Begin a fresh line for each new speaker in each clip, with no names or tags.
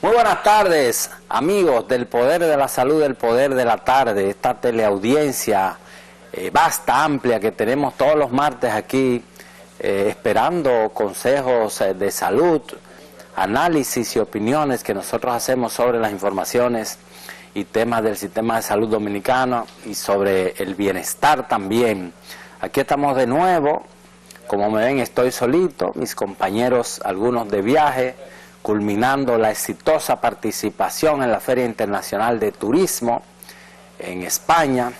Muy buenas tardes, amigos del Poder de la Salud, del Poder de la Tarde, esta teleaudiencia vasta, amplia que tenemos todos los martes aquí, esperando consejos de salud, análisis y opiniones que nosotros hacemos sobre las informaciones y temas del sistema de salud dominicano y sobre el bienestar también. Aquí estamos de nuevo, como me ven estoy solito, mis compañeros algunos de viaje, culminando la exitosa participación en la Feria Internacional de Turismo en España.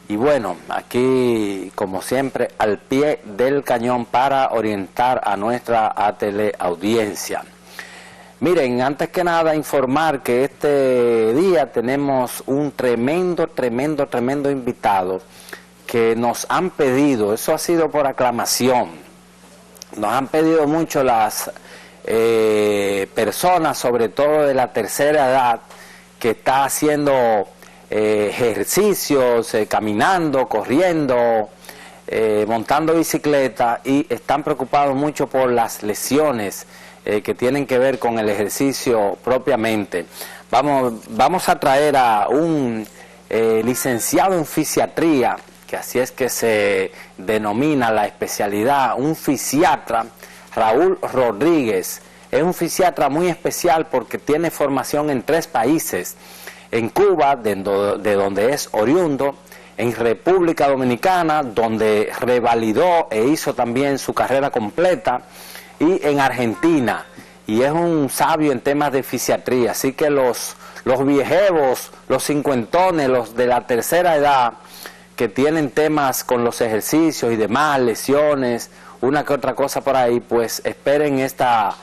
Y bueno, aquí como siempre al pie del cañón para orientar a nuestra teleaudiencia. Miren, antes que nada informar que este día tenemos un tremendo invitado que nos han pedido, eso ha sido por aclamación, nos han pedido mucho las personas, sobre todo de la tercera edad, que está haciendo ejercicios, caminando, corriendo, montando bicicleta, y están preocupados mucho por las lesiones que tienen que ver con el ejercicio propiamente. Vamos a traer a un licenciado en fisiatría, que así es que se denomina la especialidad, un fisiatra, Raúl Rodríguez. Es un fisiatra muy especial porque tiene formación en 3 países, en Cuba, de donde es oriundo, en República Dominicana, donde revalidó e hizo también su carrera completa, y en Argentina, y es un sabio en temas de fisiatría. Así que los viejevos, los cincuentones, los de la tercera edad, que tienen temas con los ejercicios y demás, lesiones, una que otra cosa por ahí, pues esperen esta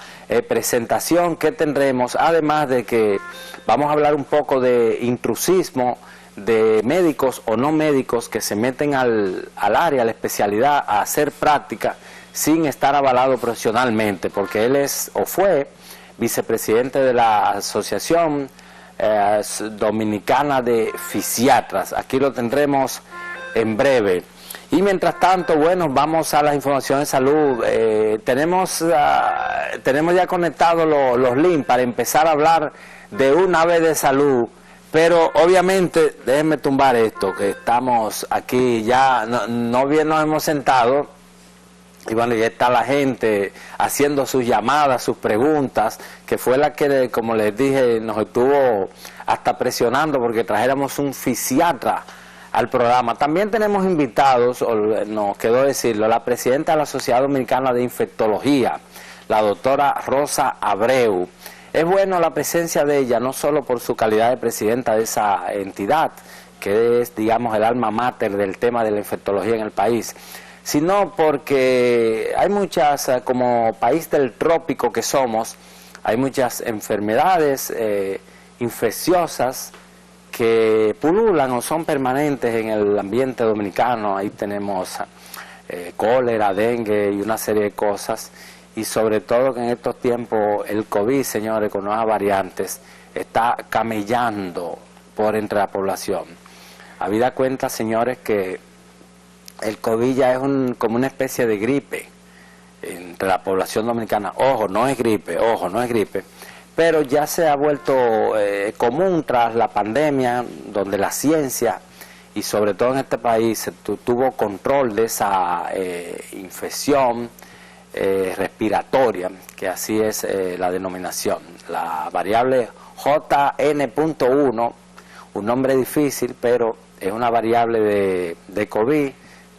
presentación que tendremos, además de que vamos a hablar un poco de intrusismo, de médicos o no médicos que se meten al área, a la especialidad, a hacer práctica sin estar avalado profesionalmente, porque él es o fue vicepresidente de la Asociación Dominicana de Fisiatras. Aquí lo tendremos en breve. Y mientras tanto, bueno, vamos a las informaciones de salud. Tenemos ya conectados los links para empezar a hablar de una vez de salud. Pero obviamente, déjenme tumbar esto, que estamos aquí ya, no bien nos hemos sentado. Y bueno, ya está la gente haciendo sus llamadas, sus preguntas, que fue la que, como les dije, nos estuvo hasta presionando porque trajéramos un fisiatra al programa. También tenemos invitados, nos quedó decirlo, la presidenta de la Sociedad Dominicana de Infectología, la doctora Rosa Abreu. Es bueno la presencia de ella, no solo por su calidad de presidenta de esa entidad, que es, digamos, el alma mater del tema de la infectología en el país, sino porque hay muchas, como país del trópico que somos, hay muchas enfermedades infecciosas que pululan o son permanentes en el ambiente dominicano. Ahí tenemos cólera, dengue y una serie de cosas, y sobre todo que en estos tiempos el COVID, señores, con nuevas variantes, está camellando por entre la población. Habida cuenta, señores, que el COVID ya es como una especie de gripe entre la población dominicana. Ojo, no es gripe, pero ya se ha vuelto común tras la pandemia, donde la ciencia, y sobre todo en este país, tuvo control de esa infección respiratoria, que así es la denominación. La variable JN.1, un nombre difícil, pero es una variable de COVID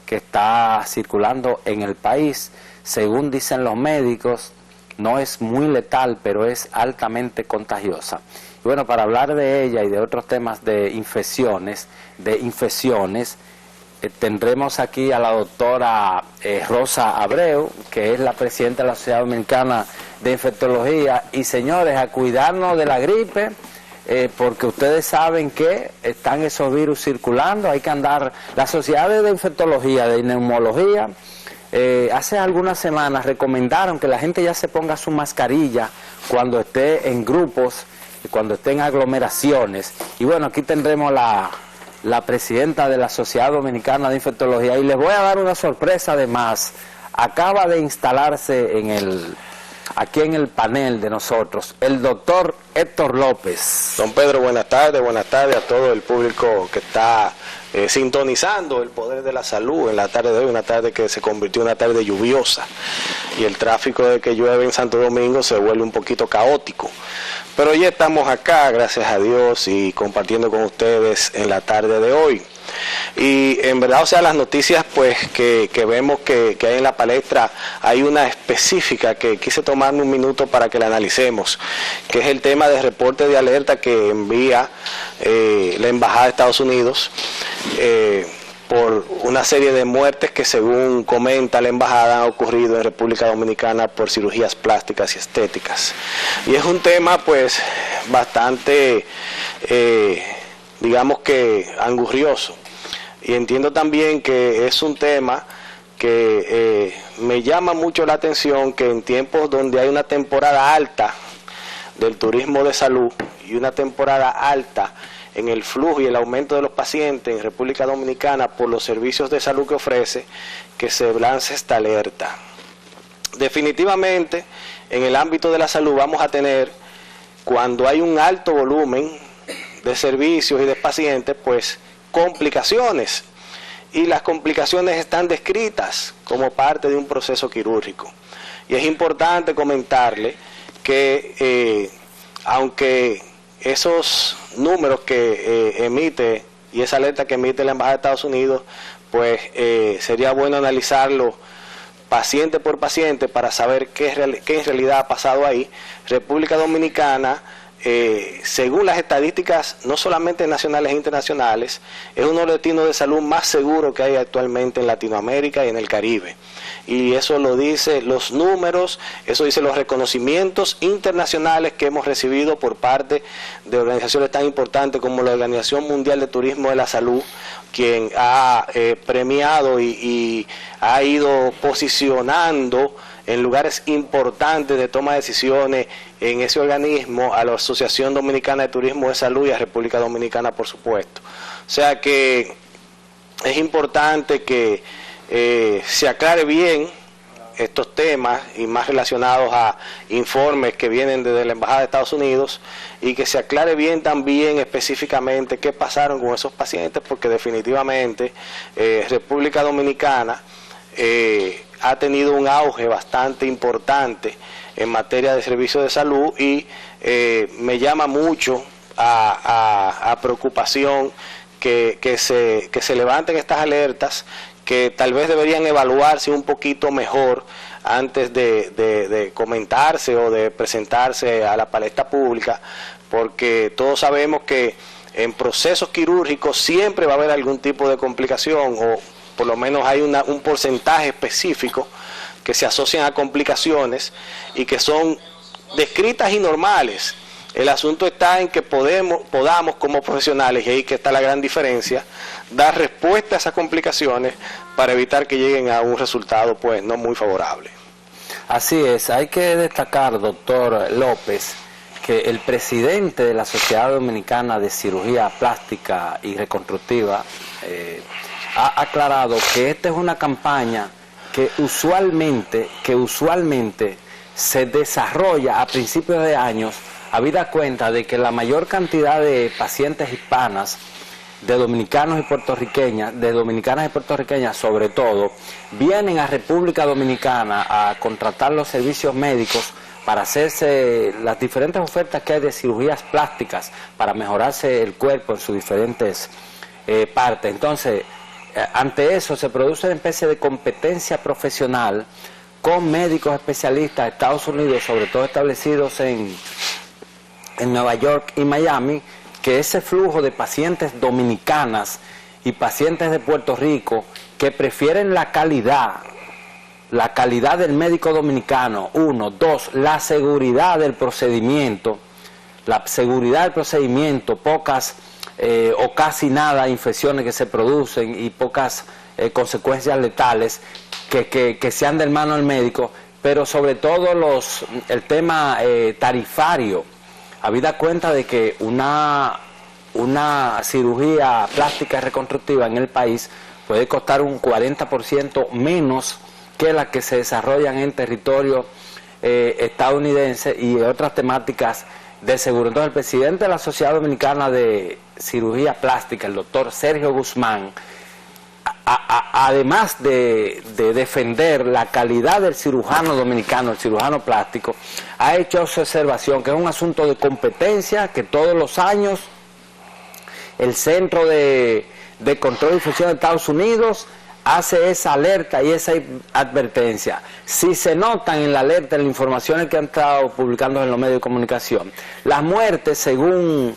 que está circulando en el país. Según dicen los médicos, no es muy letal, pero es altamente contagiosa. Y bueno, para hablar de ella y de otros temas de infecciones, tendremos aquí a la doctora Rosa Abreu, que es la presidenta de la Sociedad Dominicana de Infectología. Y señores, a cuidarnos de la gripe, porque ustedes saben que están esos virus circulando. Hay que andar, las sociedades de infectología, de neumología, hace algunas semanas recomendaron que la gente ya se ponga su mascarilla cuando esté en grupos, cuando esté en aglomeraciones. Y bueno, aquí tendremos la presidenta de la Sociedad Dominicana de Infectología, y les voy a dar una sorpresa además. Acaba de instalarse en aquí en el panel de nosotros, el doctor Héctor López.
Don Pedro, buenas tardes a todo el público que está sintonizando el poder de la salud en la tarde de hoy, una tarde que se convirtió en una tarde lluviosa y el tráfico de que llueve en Santo Domingo se vuelve un poquito caótico. Pero ya estamos acá, gracias a Dios, y compartiendo con ustedes en la tarde de hoy. Y en verdad, o sea, las noticias pues que vemos que hay en la palestra, hay una específica que quise tomarme un minuto para que la analicemos, que es el tema del reporte de alerta que envía la Embajada de Estados Unidos por una serie de muertes que, según comenta la embajada, han ocurrido en República Dominicana por cirugías plásticas y estéticas. Y es un tema pues bastante, digamos que angurrioso. Y entiendo también que es un tema que me llama mucho la atención, que en tiempos donde hay una temporada alta del turismo de salud y una temporada alta en el flujo y el aumento de los pacientes en República Dominicana por los servicios de salud que ofrece, que se lance esta alerta. Definitivamente, en el ámbito de la salud vamos a tener, cuando hay un alto volumen de servicios y de pacientes, pues complicaciones. Y las complicaciones están descritas como parte de un proceso quirúrgico. Y es importante comentarle que aunque esos números que emite y esa alerta que emite la Embajada de Estados Unidos, pues sería bueno analizarlo paciente por paciente para saber qué en realidad ha pasado ahí. República Dominicana, según las estadísticas no solamente nacionales e internacionales, es uno de los destinos de salud más seguros que hay actualmente en Latinoamérica y en el Caribe. Y eso lo dice los números, eso dice los reconocimientos internacionales que hemos recibido por parte de organizaciones tan importantes como la Organización Mundial de Turismo de la Salud, quien ha premiado y ha ido posicionando en lugares importantes de toma de decisiones en ese organismo a la Asociación Dominicana de Turismo de Salud y a República Dominicana, por supuesto. O sea que es importante que se aclare bien estos temas y más relacionados a informes que vienen desde la Embajada de Estados Unidos, y que se aclare bien también específicamente qué pasaron con esos pacientes, porque definitivamente República Dominicana ha tenido un auge bastante importante en materia de servicios de salud, y me llama mucho a preocupación que se levanten estas alertas, que tal vez deberían evaluarse un poquito mejor antes de comentarse o de presentarse a la palestra pública, porque todos sabemos que en procesos quirúrgicos siempre va a haber algún tipo de complicación, o por lo menos hay un porcentaje específico que se asocian a complicaciones y que son descritas y normales. El asunto está en que podamos como profesionales, y ahí que está la gran diferencia, dar respuesta a esas complicaciones para evitar que lleguen a un resultado pues no muy favorable.
Así es, hay que destacar, doctor López, que el presidente de la Sociedad Dominicana de Cirugía Plástica y Reconstructiva ha aclarado que esta es una campaña que usualmente se desarrolla a principios de años, habida cuenta de que la mayor cantidad de pacientes hispanas, de dominicanos y puertorriqueñas, sobre todo, vienen a República Dominicana a contratar los servicios médicos para hacerse las diferentes ofertas que hay de cirugías plásticas para mejorarse el cuerpo en sus diferentes partes. Entonces, ante eso se produce una especie de competencia profesional con médicos especialistas de Estados Unidos, sobre todo establecidos en Nueva York y Miami, que ese flujo de pacientes dominicanas y pacientes de Puerto Rico que prefieren la calidad del médico dominicano, uno, dos, la seguridad del procedimiento, pocas o casi nada infecciones que se producen y pocas consecuencias letales que sean del mano del médico, pero sobre todo el tema tarifario, habida cuenta de que una cirugía plástica y reconstructiva en el país puede costar un 40% menos que la que se desarrollan en territorio estadounidense y otras temáticas de seguro. Entonces el presidente de la Sociedad Dominicana de Cirugía Plástica, el doctor Sergio Guzmán, además de defender la calidad del cirujano dominicano, el cirujano plástico, ha hecho su observación que es un asunto de competencia, que todos los años el Centro de Control y Difusión de Estados Unidos hace esa alerta y esa advertencia. Si se notan en la alerta, en las informaciones que han estado publicando en los medios de comunicación, las muertes, según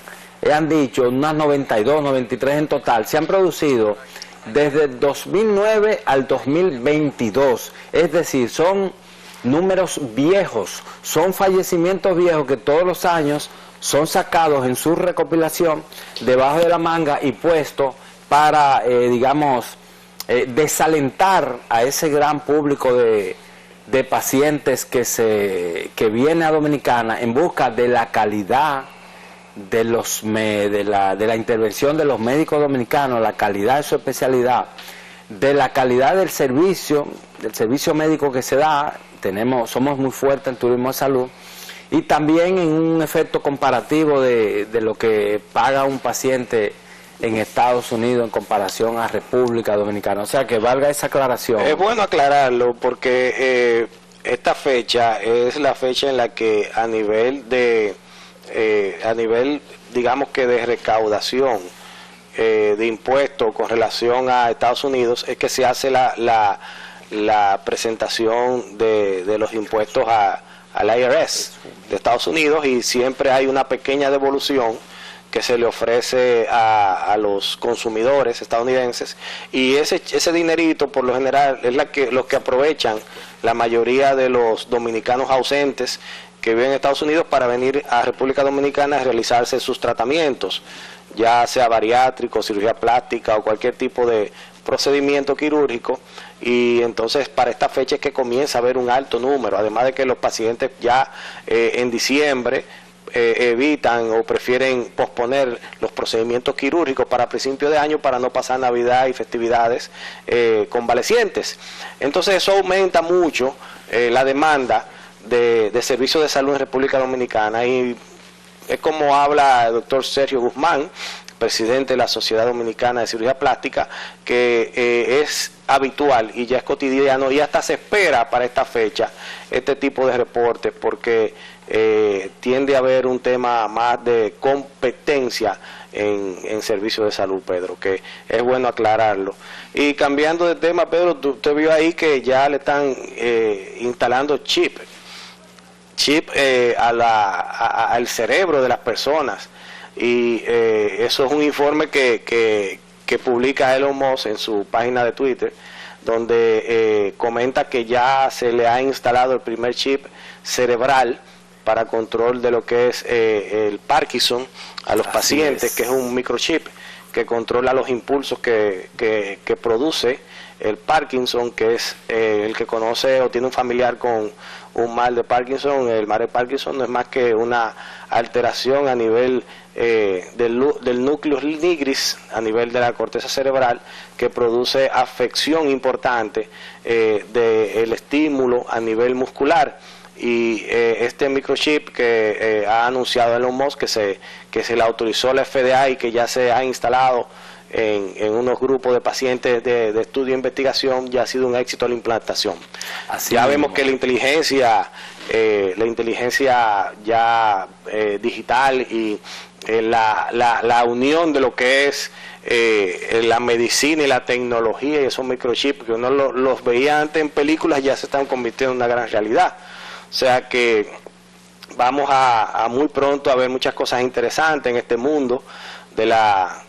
han dicho, unas 92, 93 en total, se han producido desde el 2009 al 2022, es decir, son números viejos, son fallecimientos viejos que todos los años son sacados en su recopilación debajo de la manga y puestos para, desalentar a ese gran público de pacientes que viene a Dominicana en busca de la calidad de la intervención de los médicos dominicanos, la calidad de su especialidad, de la calidad del servicio médico que se da. Somos muy fuertes en turismo de salud, y también en un efecto comparativo de lo que paga un paciente en Estados Unidos en comparación a República Dominicana. O sea, que valga esa aclaración.
Es bueno aclararlo porque esta fecha es la fecha en la que a nivel digamos que de recaudación de impuestos con relación a Estados Unidos es que se hace la presentación de los impuestos al IRS de Estados Unidos, y siempre hay una pequeña devolución que se le ofrece a los consumidores estadounidenses, y ese dinerito por lo general es los que aprovechan la mayoría de los dominicanos ausentes que viven en Estados Unidos para venir a República Dominicana a realizarse sus tratamientos, ya sea bariátrico, cirugía plástica o cualquier tipo de procedimiento quirúrgico. Y entonces para esta fecha es que comienza a haber un alto número, además de que los pacientes ya en diciembre evitan o prefieren posponer los procedimientos quirúrgicos para principios de año para no pasar Navidad y festividades convalecientes. Entonces eso aumenta mucho la demanda de servicios de salud en República Dominicana, y es como habla el doctor Sergio Guzmán, presidente de la Sociedad Dominicana de Cirugía Plástica, que es habitual y ya es cotidiano, y hasta se espera para esta fecha este tipo de reportes, porque tiende a haber un tema más de competencia en servicios de salud, Pedro, que es bueno aclararlo. Y cambiando de tema, Pedro, usted vio ahí que ya le están instalando chip al cerebro de las personas, y eso es un informe que publica Elon Musk en su página de Twitter, donde comenta que ya se le ha instalado el primer chip cerebral para control de lo que es el Parkinson a los pacientes, que es un microchip que controla los impulsos que produce el Parkinson, que es el que conoce o tiene un familiar con un mal de Parkinson. El mal de Parkinson no es más que una alteración a nivel del núcleo nigris, a nivel de la corteza cerebral, que produce afección importante del estímulo a nivel muscular. Y este microchip que ha anunciado Elon Musk, que se le autorizó la FDA y que ya se ha instalado en unos grupos de pacientes de estudio e investigación, ya ha sido un éxito la implantación. Así ya vemos que la inteligencia ya digital y la unión de lo que es la medicina y la tecnología y esos microchips que uno los veía antes en películas, ya se están convirtiendo en una gran realidad. O sea que vamos a muy pronto a ver muchas cosas interesantes en este mundo de la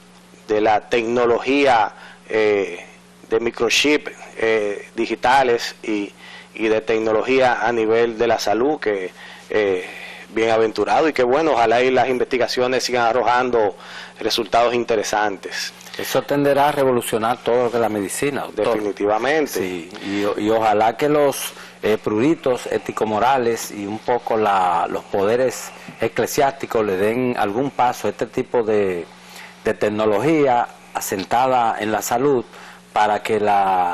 tecnología de microchip digitales y de tecnología a nivel de la salud, que bien aventurado, y que bueno, ojalá y las investigaciones sigan arrojando resultados interesantes.
Eso tenderá a revolucionar todo lo que es la medicina, doctor.
Definitivamente.
Sí, y ojalá que los pruritos ético-morales y un poco los poderes eclesiásticos le den algún paso a este tipo de tecnología asentada en la salud, para que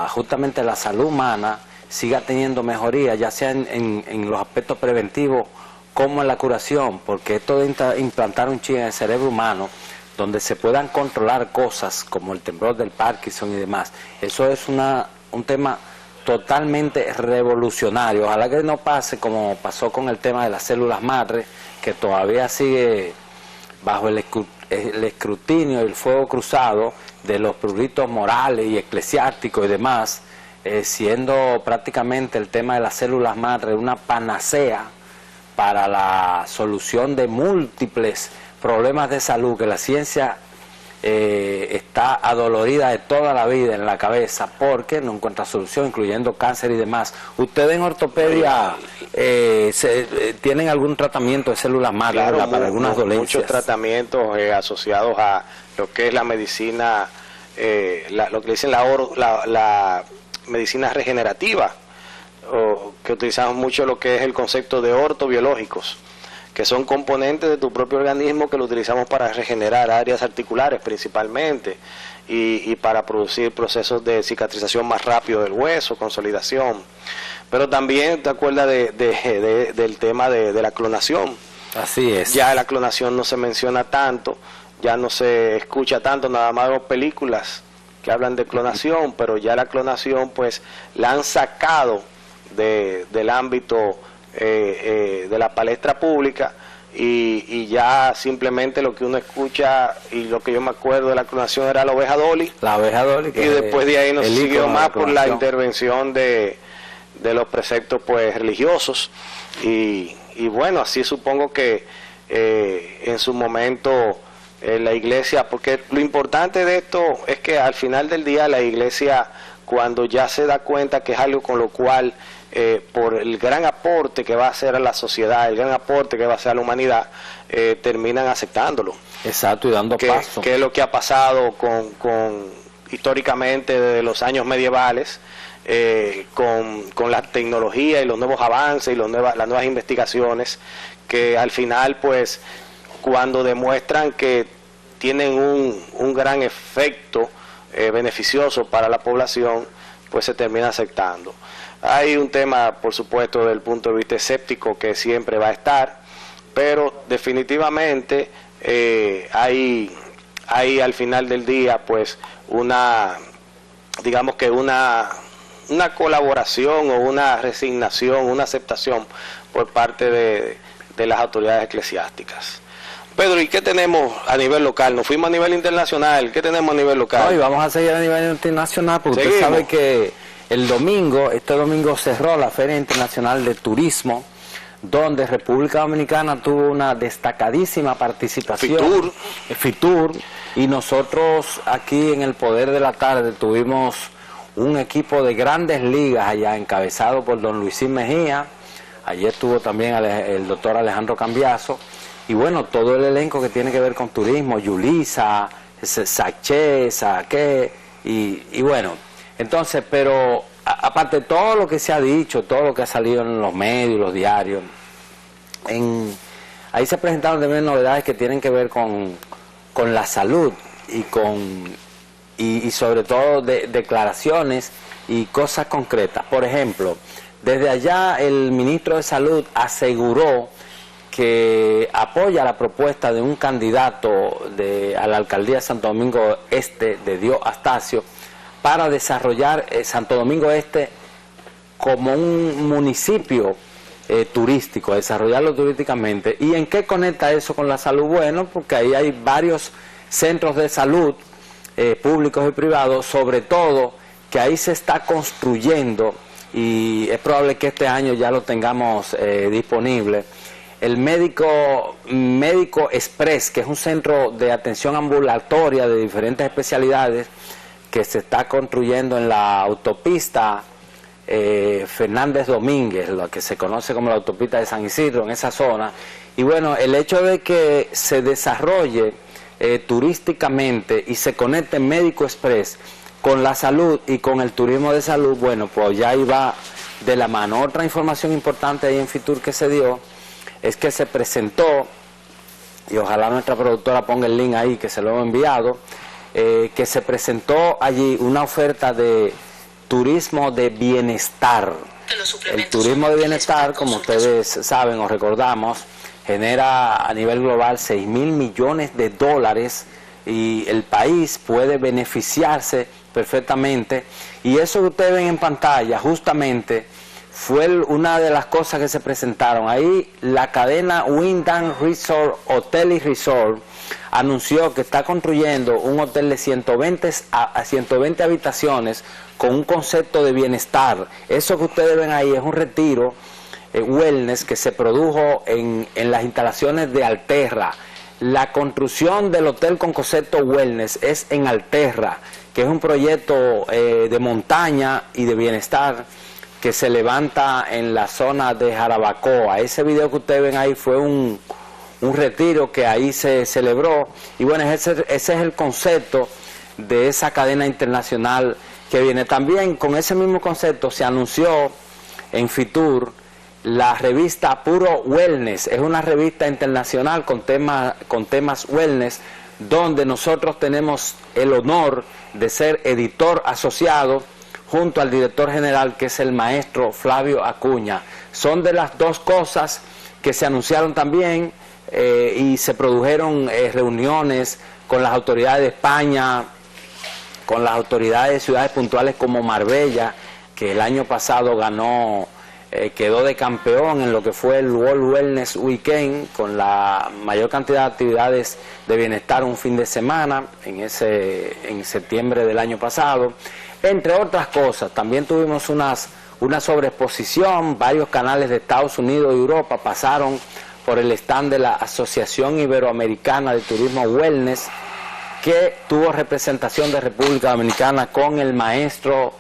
justamente la salud humana siga teniendo mejoría, ya sea en los aspectos preventivos como en la curación, porque esto de implantar un chip en el cerebro humano, donde se puedan controlar cosas como el temblor del Parkinson y demás, eso es un tema totalmente revolucionario. Ojalá que no pase como pasó con el tema de las células madre, que todavía sigue bajo el escrutinio y el fuego cruzado de los pruritos morales y eclesiásticos y demás, siendo prácticamente el tema de las células madre una panacea para la solución de múltiples problemas de salud que la ciencia está adolorida de toda la vida en la cabeza porque no encuentra solución, incluyendo cáncer y demás. ¿Ustedes en ortopedia tienen algún tratamiento de células madre?
Claro,
para algunas dolencias?
Muchos tratamientos asociados a lo que es la medicina, lo que dicen la medicina regenerativa, que utilizamos mucho lo que es el concepto de ortobiológicos, que son componentes de tu propio organismo que lo utilizamos para regenerar áreas articulares principalmente y para producir procesos de cicatrización más rápido del hueso, consolidación. Pero también te acuerdas del tema de la clonación.
Así es.
Ya la clonación no se menciona tanto, ya no se escucha tanto, nada más vemos películas que hablan de clonación, pero ya la clonación pues la han sacado del ámbito de la palestra pública y ya simplemente lo que uno escucha y lo que yo me acuerdo de la clonación era la oveja Dolly.
La oveja Dolly.
Y después de ahí nos siguió más por la intervención de los preceptos pues religiosos y bueno, así supongo que en su momento la iglesia, porque lo importante de esto es que al final del día la iglesia, cuando ya se da cuenta que es algo con lo cual por el gran aporte que va a hacer a la sociedad, el gran aporte que va a hacer a la humanidad, terminan aceptándolo.
Exacto, y dando paso.
Que es lo que ha pasado históricamente desde los años medievales, con la tecnología y los nuevos avances y las nuevas investigaciones, que al final pues cuando demuestran que tienen un gran efecto beneficioso para la población, pues se termina aceptando. Hay un tema, por supuesto, desde el punto de vista escéptico que siempre va a estar, pero definitivamente hay al final del día pues digamos que una colaboración o una resignación, una aceptación por parte de las autoridades eclesiásticas. Pedro, ¿y qué tenemos a nivel local? Nos fuimos a nivel internacional, ¿qué tenemos a nivel local?
No, y vamos a seguir a nivel internacional porque usted sabe que este domingo cerró la Feria Internacional de Turismo, donde República Dominicana tuvo una destacadísima participación. Fitur, y nosotros aquí en el Poder de la Tarde tuvimos un equipo de grandes ligas allá, encabezado por don Luisín Mejía. Ayer estuvo también el doctor Alejandro Cambiaso, y bueno, todo el elenco que tiene que ver con turismo, Yulisa, Saché, Saque, y bueno, entonces, pero aparte de todo lo que se ha dicho, todo lo que ha salido en los medios, los diarios, ahí se presentaron también novedades que tienen que ver con la salud y sobre todo declaraciones y cosas concretas. Por ejemplo, desde allá el ministro de Salud aseguró que apoya la propuesta de un candidato a la alcaldía de Santo Domingo Este, de Dios Astacio, para desarrollar Santo Domingo Este como un municipio turístico, desarrollarlo turísticamente. ¿Y en qué conecta eso con la salud? Bueno, porque ahí hay varios centros de salud, públicos y privados, sobre todo que ahí se está construyendo, y es probable que este año ya lo tengamos disponible, el Médico Express, que es un centro de atención ambulatoria de diferentes especialidades, que se está construyendo en la autopista Fernández Domínguez, lo que se conoce como la autopista de San Isidro, en esa zona. Y bueno, el hecho de que se desarrolle turísticamente y se conecte Médico Express con la salud y con el turismo de salud, bueno, pues ya ahí va de la mano. Otra información importante ahí en Fitur que se dio es que se presentó, y ojalá nuestra productora ponga el link ahí que se lo hemos enviado, que se presentó allí una oferta de turismo de bienestar. El turismo de bienestar, como ustedes saben o recordamos, genera a nivel global 6.000 millones de dólares y el país puede beneficiarse perfectamente. Y eso que ustedes ven en pantalla justamente fue una de las cosas que se presentaron. Ahí la cadena Wyndham Resort Hotel y Resort anunció que está construyendo un hotel de 120 habitaciones con un concepto de bienestar. Eso que ustedes ven ahí es un retiro wellness que se produjo en las instalaciones de Alterra. La construcción del hotel con concepto wellness es en Alterra, que es un proyecto de montaña y de bienestar que se levanta en la zona de Jarabacoa. Ese video que ustedes ven ahí fue un retiro que ahí se celebró, y bueno, ese es el concepto de esa cadena internacional que viene. También con ese mismo concepto se anunció en Fitur la revista Puro Wellness. Es una revista internacional con temas wellness, donde nosotros tenemos el honor de ser editor asociado junto al director general, que es el maestro Flavio Acuña. Son de las dos cosas que se anunciaron también, y se produjeron reuniones con las autoridades de España, con las autoridades de ciudades puntuales como Marbella, que el año pasado quedó de campeón en lo que fue el World Wellness Weekend, con la mayor cantidad de actividades de bienestar un fin de semana en septiembre del año pasado, entre otras cosas. También tuvimos una sobreexposición. Varios canales de Estados Unidos y Europa pasaron por el stand de la Asociación Iberoamericana de Turismo Wellness, que tuvo representación de República Dominicana con el maestro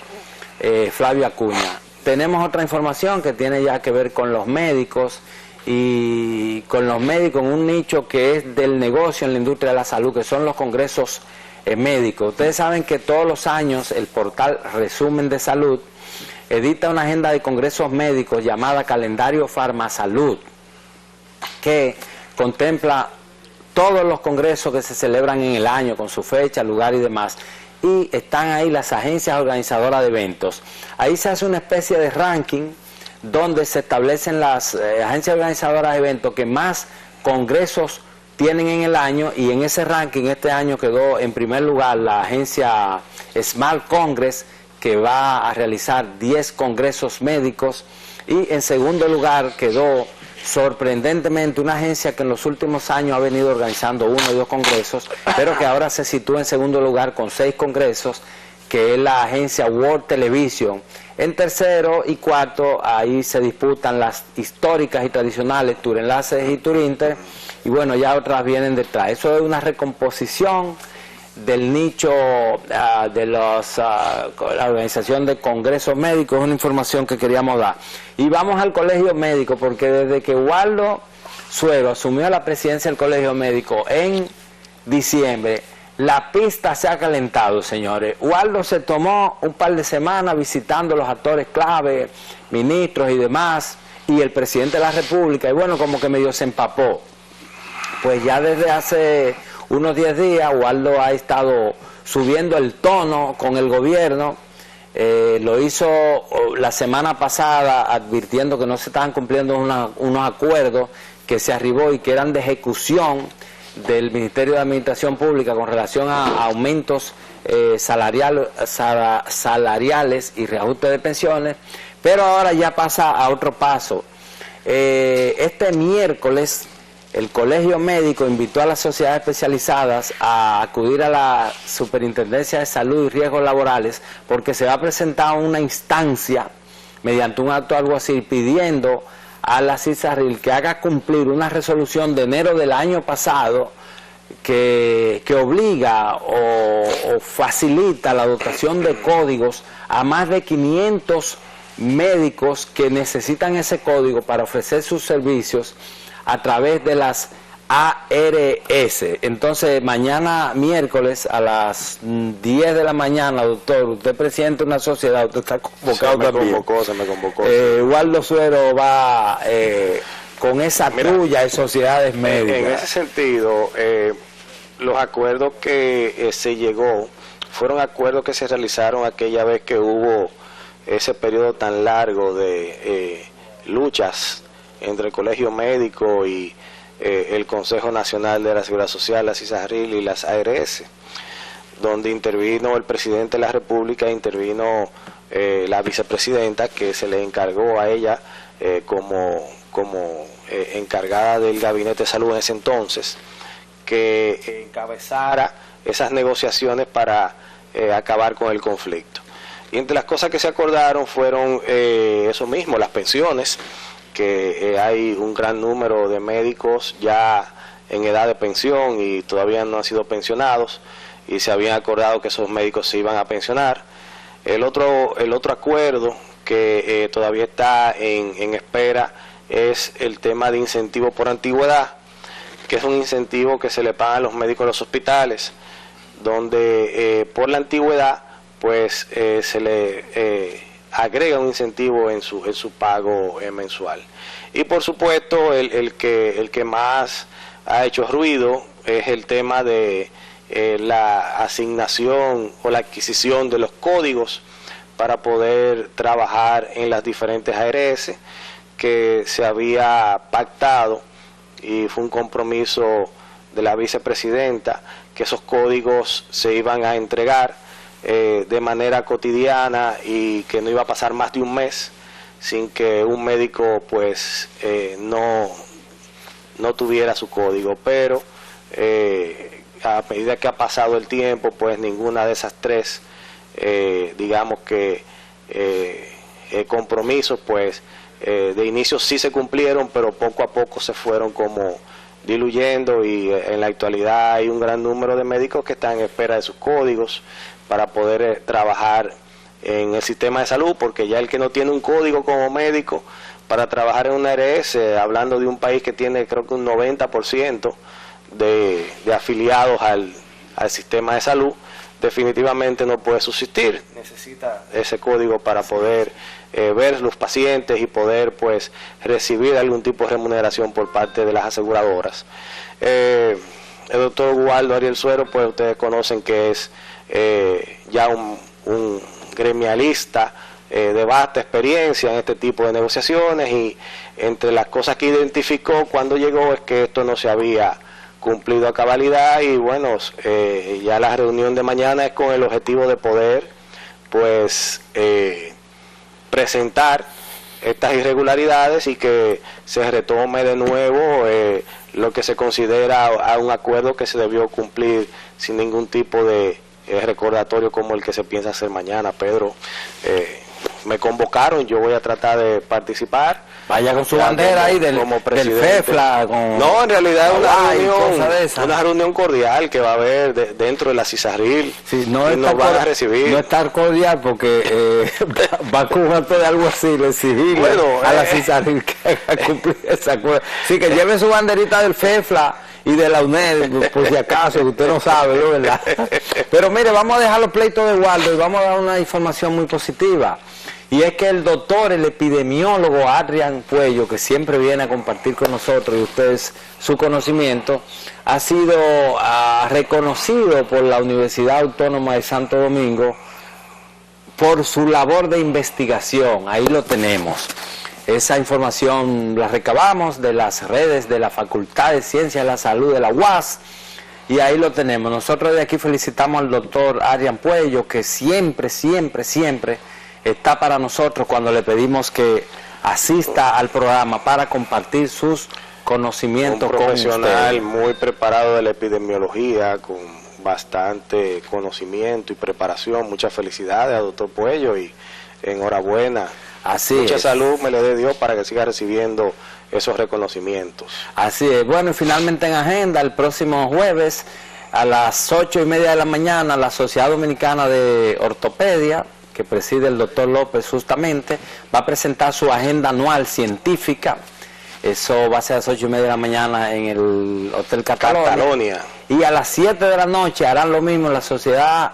Flavio Acuña. Tenemos otra información que tiene ya que ver con los médicos, y con los médicos en un nicho que es del negocio en la industria de la salud, que son los congresos médicos. Ustedes saben que todos los años el portal Resumen de Salud edita una agenda de congresos médicos llamada Calendario Farmasalud, que contempla todos los congresos que se celebran en el año, con su fecha, lugar y demás. Y están ahí las agencias organizadoras de eventos. Ahí se hace una especie de ranking donde se establecen las agencias organizadoras de eventos que más congresos tienen en el año, y en ese ranking este año quedó en primer lugar la agencia Smart Congress, que va a realizar 10 congresos médicos, y en segundo lugar quedó sorprendentemente una agencia que en los últimos años ha venido organizando 1 y 2 congresos, pero que ahora se sitúa en segundo lugar con 6 congresos, que es la agencia World Television. En tercero y cuarto, ahí se disputan las históricas y tradicionales Tour Enlaces y Tour Inter, y bueno, ya otras vienen detrás. Eso es una recomposición del nicho de la organización de congresos médicos. Es una información que queríamos dar. Y vamos al colegio médico, porque desde que Waldo Suero asumió la presidencia del colegio médico en diciembre, la pista se ha calentado, señores. Waldo se tomó un par de semanas visitando los actores clave, ministros y demás, y el presidente de la República, y bueno, como que medio se empapó. Pues ya desde hace unos 10 días Waldo ha estado subiendo el tono con el gobierno. Lo hizo la semana pasada advirtiendo que no se estaban cumpliendo unos acuerdos que se arribó y que eran de ejecución del Ministerio de Administración Pública con relación a aumentos salariales y reajuste de pensiones, pero ahora ya pasa a otro paso. Este miércoles el Colegio Médico invitó a las sociedades especializadas a acudir a la Superintendencia de Salud y Riesgos Laborales, porque se va a presentar una instancia mediante un acto algo así pidiendo a la CISARRIL que haga cumplir una resolución de enero del año pasado que obliga o facilita la dotación de códigos a más de 500 médicos que necesitan ese código para ofrecer sus servicios a través de las ARS. Entonces, mañana miércoles a las 10 de la mañana, doctor, usted presenta una sociedad, usted está convocado también.
Se me convocó.
Waldo Suero va con esa trulla de sociedades médicas.
En ese sentido, los acuerdos que se llegó fueron acuerdos que se realizaron aquella vez que hubo ese periodo tan largo de luchas entre el Colegio Médico y el Consejo Nacional de la Seguridad Social, las CISARRIL y las ARS, donde intervino el presidente de la República, intervino la vicepresidenta, que se le encargó a ella como encargada del Gabinete de Salud en ese entonces, que encabezara esas negociaciones para acabar con el conflicto. Y entre las cosas que se acordaron fueron eso mismo, las pensiones, que hay un gran número de médicos ya en edad de pensión y todavía no han sido pensionados, y se habían acordado que esos médicos se iban a pensionar. El otro acuerdo que todavía está en espera es el tema de incentivo por antigüedad, que es un incentivo que se le paga a los médicos en los hospitales, donde por la antigüedad pues se le agrega un incentivo en su pago mensual. Y por supuesto el que más ha hecho ruido es el tema de la asignación o la adquisición de los códigos para poder trabajar en las diferentes ARS, que se había pactado y fue un compromiso de la vicepresidenta que esos códigos se iban a entregar de manera cotidiana y que no iba a pasar más de un mes sin que un médico pues no tuviera su código. Pero a medida que ha pasado el tiempo, pues ninguna de esas tres digamos que compromisos pues de inicio sí se cumplieron, pero poco a poco se fueron como diluyendo, y en la actualidad hay un gran número de médicos que están en espera de sus códigos para poder trabajar en el sistema de salud, porque ya el que no tiene un código como médico para trabajar en una ARS, hablando de un país que tiene creo que un 90% de afiliados al sistema de salud, definitivamente no puede subsistir. Necesita ese código para poder ver los pacientes y poder pues recibir algún tipo de remuneración por parte de las aseguradoras. El doctor Waldo Ariel Suero, pues ustedes conocen que es ya un gremialista de vasta experiencia en este tipo de negociaciones, y entre las cosas que identificó cuando llegó es que esto no se había cumplido a cabalidad, y bueno, ya la reunión de mañana es con el objetivo de poder pues presentar estas irregularidades y que se retome de nuevo lo que se considera a un acuerdo que se debió cumplir sin ningún tipo de recordatorio como el que se piensa hacer mañana. Pedro, me convocaron, yo voy a tratar de participar.
Vaya con su bandera ahí del FEFLA.
No, en realidad es una reunión cordial que va a haber dentro de la CISARRIL,
sí, no
y nos van a recibir.
No estar cordial porque va a cubrir de algo así, recibir a la CISARRIL que haga cumplir ese acuerdo. Sí, que lleve su banderita del FEFLA y de la UNED, por si acaso, que usted no sabe, ¿no? ¿Verdad? Pero mire, vamos a dejar los pleitos de Waldo y vamos a dar una información muy positiva. Y es que el doctor, el epidemiólogo Adrián Puello, que siempre viene a compartir con nosotros y ustedes su conocimiento, ha sido reconocido por la Universidad Autónoma de Santo Domingo por su labor de investigación. Ahí lo tenemos. Esa información la recabamos de las redes de la Facultad de Ciencias de la Salud de la UAS, y ahí lo tenemos. Nosotros de aquí felicitamos al doctor Adrián Puello, que siempre está para nosotros cuando le pedimos que asista al programa para compartir sus conocimientos con ustedes.
Un profesional muy preparado de la epidemiología, con bastante conocimiento y preparación. Muchas felicidades al doctor Puello y enhorabuena.
Así
Mucha
es.
salud me le dé Dios para que siga recibiendo esos reconocimientos.
Así es. Bueno, y finalmente en agenda, el próximo jueves a las 8:30 de la mañana, la Sociedad Dominicana de Ortopedia, que preside el doctor López justamente, va a presentar su agenda anual científica. Eso va a ser a las 8:30 de la mañana en el Hotel Catalonia. Y a las 7 de la noche harán lo mismo en la Sociedad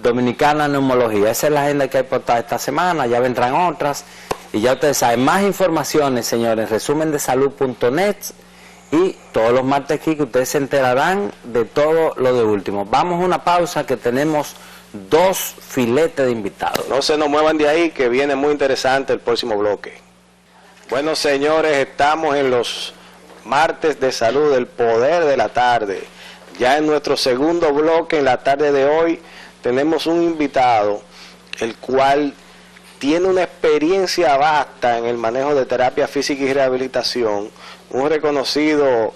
Dominicana de Neumología. Esa es la agenda que hay por esta semana, ya vendrán otras. Y ya ustedes saben, más informaciones, señores, resumendesalud.net, y todos los martes aquí que ustedes se enterarán de todo lo de último. Vamos a una pausa que tenemos 2 filetes de invitados.
No se nos muevan de ahí, que viene muy interesante el próximo bloque. Bueno, señores, estamos en los martes de salud, el poder de la tarde. Ya en nuestro segundo bloque, en la tarde de hoy, tenemos un invitado, el cual tiene una experiencia vasta en el manejo de terapia física y rehabilitación, un reconocido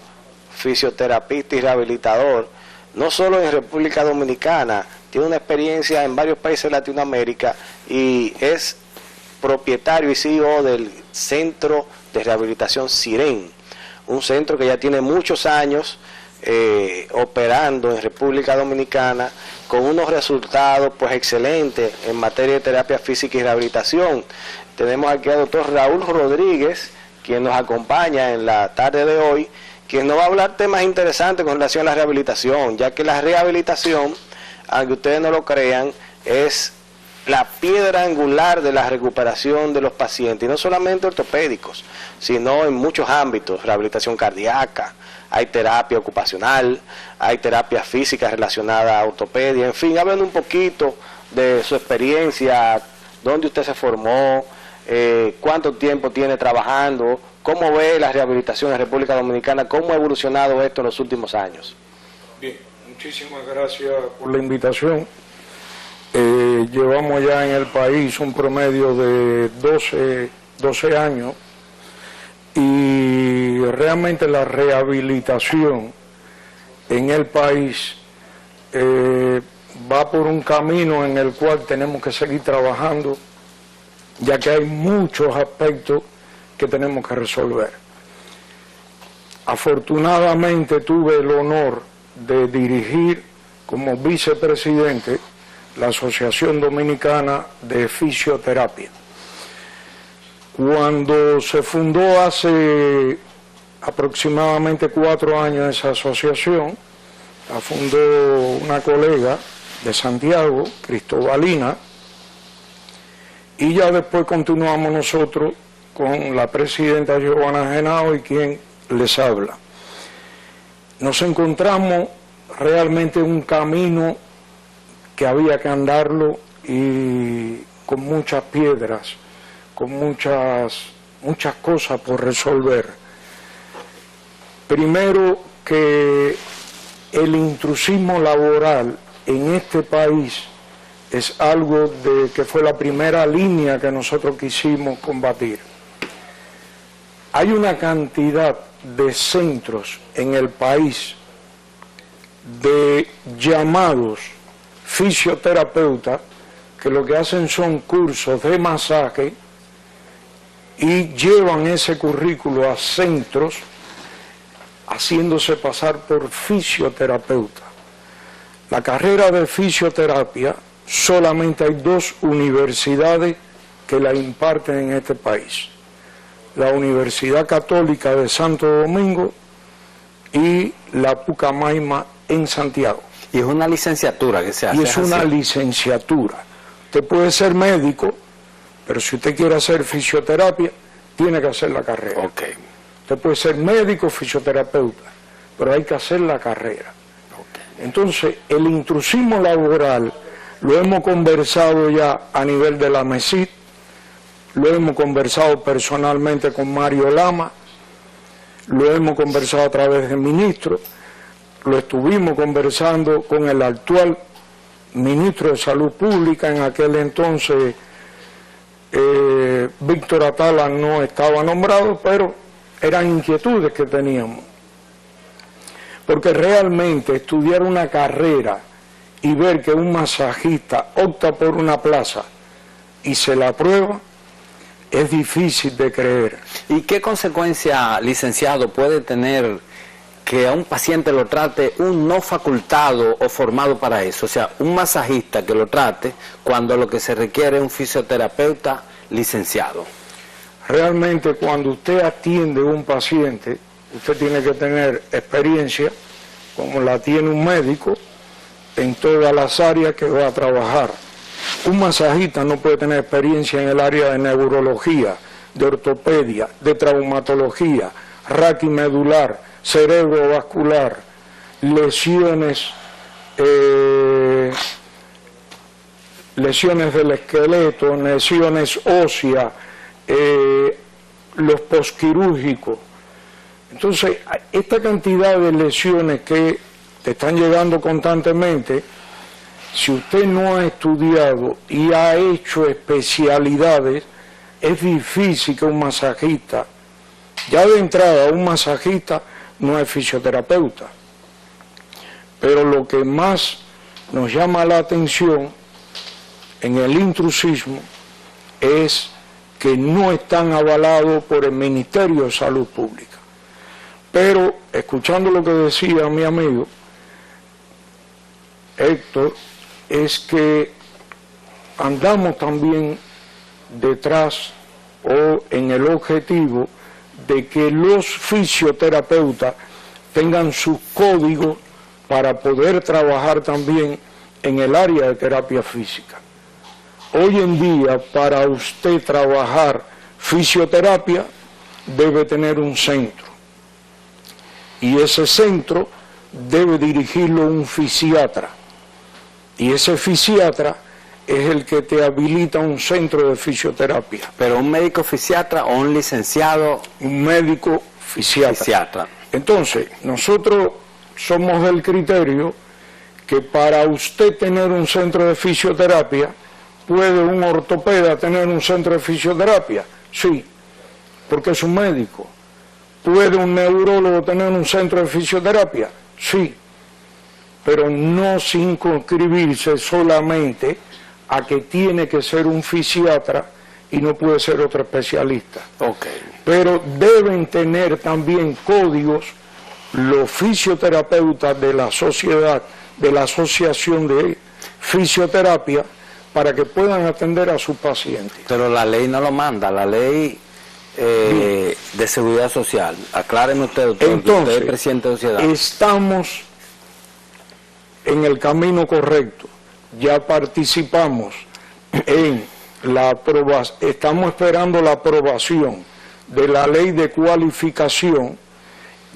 fisioterapista y rehabilitador, no solo en República Dominicana, tiene una experiencia en varios países de Latinoamérica y es propietario y CEO del Centro de Rehabilitación Siren, un centro que ya tiene muchos años operando en República Dominicana con unos resultados pues excelentes en materia de terapia física y rehabilitación. Tenemos aquí al doctor Raúl Rodríguez, quien nos acompaña en la tarde de hoy, quien nos va a hablar temas interesantes con relación a la rehabilitación, ya que la rehabilitación, aunque ustedes no lo crean, es la piedra angular de la recuperación de los pacientes, y no solamente ortopédicos, sino en muchos ámbitos: rehabilitación cardíaca, hay terapia ocupacional, hay terapia física relacionada a ortopedia, en fin, hablen un poquito de su experiencia, dónde usted se formó, cuánto tiempo tiene trabajando, cómo ve la rehabilitación en República Dominicana, cómo ha evolucionado esto en los últimos años.
Bien, muchísimas gracias por la invitación. Llevamos ya en el país un promedio de 12 años y realmente la rehabilitación en el país va por un camino en el cual tenemos que seguir trabajando, ya que hay muchos aspectos que tenemos que resolver. Afortunadamente tuve el honor de dirigir como vicepresidente la Asociación Dominicana de Fisioterapia. Cuando se fundó hace aproximadamente 4 años esa asociación, la fundó una colega de Santiago, Cristobalina, y ya después continuamos nosotros con la presidenta Giovanna Genao y quien les habla. Nos encontramos realmente un camino que había que andarlo y con muchas piedras, con muchas cosas por resolver. Primero, que el intrusismo laboral en este país es algo que fue la primera línea que nosotros quisimos combatir. Hay una cantidad de centros en el país de llamados fisioterapeutas que lo que hacen son cursos de masaje y llevan ese currículo a centros haciéndose pasar por fisioterapeuta. La carrera de fisioterapia solamente hay 2 universidades que la imparten en este país: la Universidad Católica de Santo Domingo y la Pucamaima en Santiago.
Y es una licenciatura que se hace.
Y es una licenciatura. Usted puede ser médico, pero si usted quiere hacer fisioterapia, tiene que hacer la carrera.
Okay.
Usted puede ser médico, fisioterapeuta, pero hay que hacer la carrera. Okay. Entonces, el intrusismo laboral lo hemos conversado ya a nivel de la MESID, lo hemos conversado personalmente con Mario Lama, lo hemos conversado a través del ministro, lo estuvimos conversando con el actual ministro de Salud Pública, en aquel entonces Víctor Atala no estaba nombrado, pero eran inquietudes que teníamos. Porque realmente estudiar una carrera y ver que un masajista opta por una plaza y se la aprueba, es difícil de creer.
¿Y qué consecuencia, licenciado, puede tener que a un paciente lo trate un no facultado o formado para eso? O sea, un masajista que lo trate cuando lo que se requiere es un fisioterapeuta licenciado.
Realmente cuando usted atiende a un paciente, usted tiene que tener experiencia, como la tiene un médico, en todas las áreas que va a trabajar. Un masajista no puede tener experiencia en el área de neurología, de ortopedia, de traumatología, raquimedular, cerebrovascular, lesiones lesiones del esqueleto, lesiones óseas, los posquirúrgicos. Entonces, esta cantidad de lesiones que te están llegando constantemente, si usted no ha estudiado y ha hecho especialidades, es difícil que un masajista, ya de entrada un masajista no es fisioterapeuta, pero lo que más nos llama la atención en el intrusismo es que no están avalados por el Ministerio de Salud Pública. Pero, escuchando lo que decía mi amigo Héctor, es que andamos también detrás o en el objetivo de que los fisioterapeutas tengan sus códigos para poder trabajar también en el área de terapia física. Hoy en día, para usted trabajar fisioterapia, debe tener un centro. Y ese centro debe dirigirlo un fisiatra. Y ese fisiatra es el que te habilita un centro de fisioterapia.
Pero un médico fisiatra o un licenciado...
Un médico fisiatra. Entonces, nosotros somos del criterio que para usted tener un centro de fisioterapia, ¿puede un ortopeda tener un centro de fisioterapia? Sí, porque es un médico. ¿Puede un neurólogo tener un centro de fisioterapia? Sí, pero no circunscribirse solamente a que tiene que ser un fisiatra y no puede ser otro especialista.
Okay.
Pero deben tener también códigos los fisioterapeutas de la sociedad, de la asociación de fisioterapia, para que puedan atender a sus pacientes.
Pero la ley no lo manda, la ley de seguridad social. Acláreme usted, doctor.
Entonces,
usted es presidente de sociedad.
Estamos en el camino correcto. Ya participamos en la aprobación, estamos esperando la aprobación de la ley de cualificación.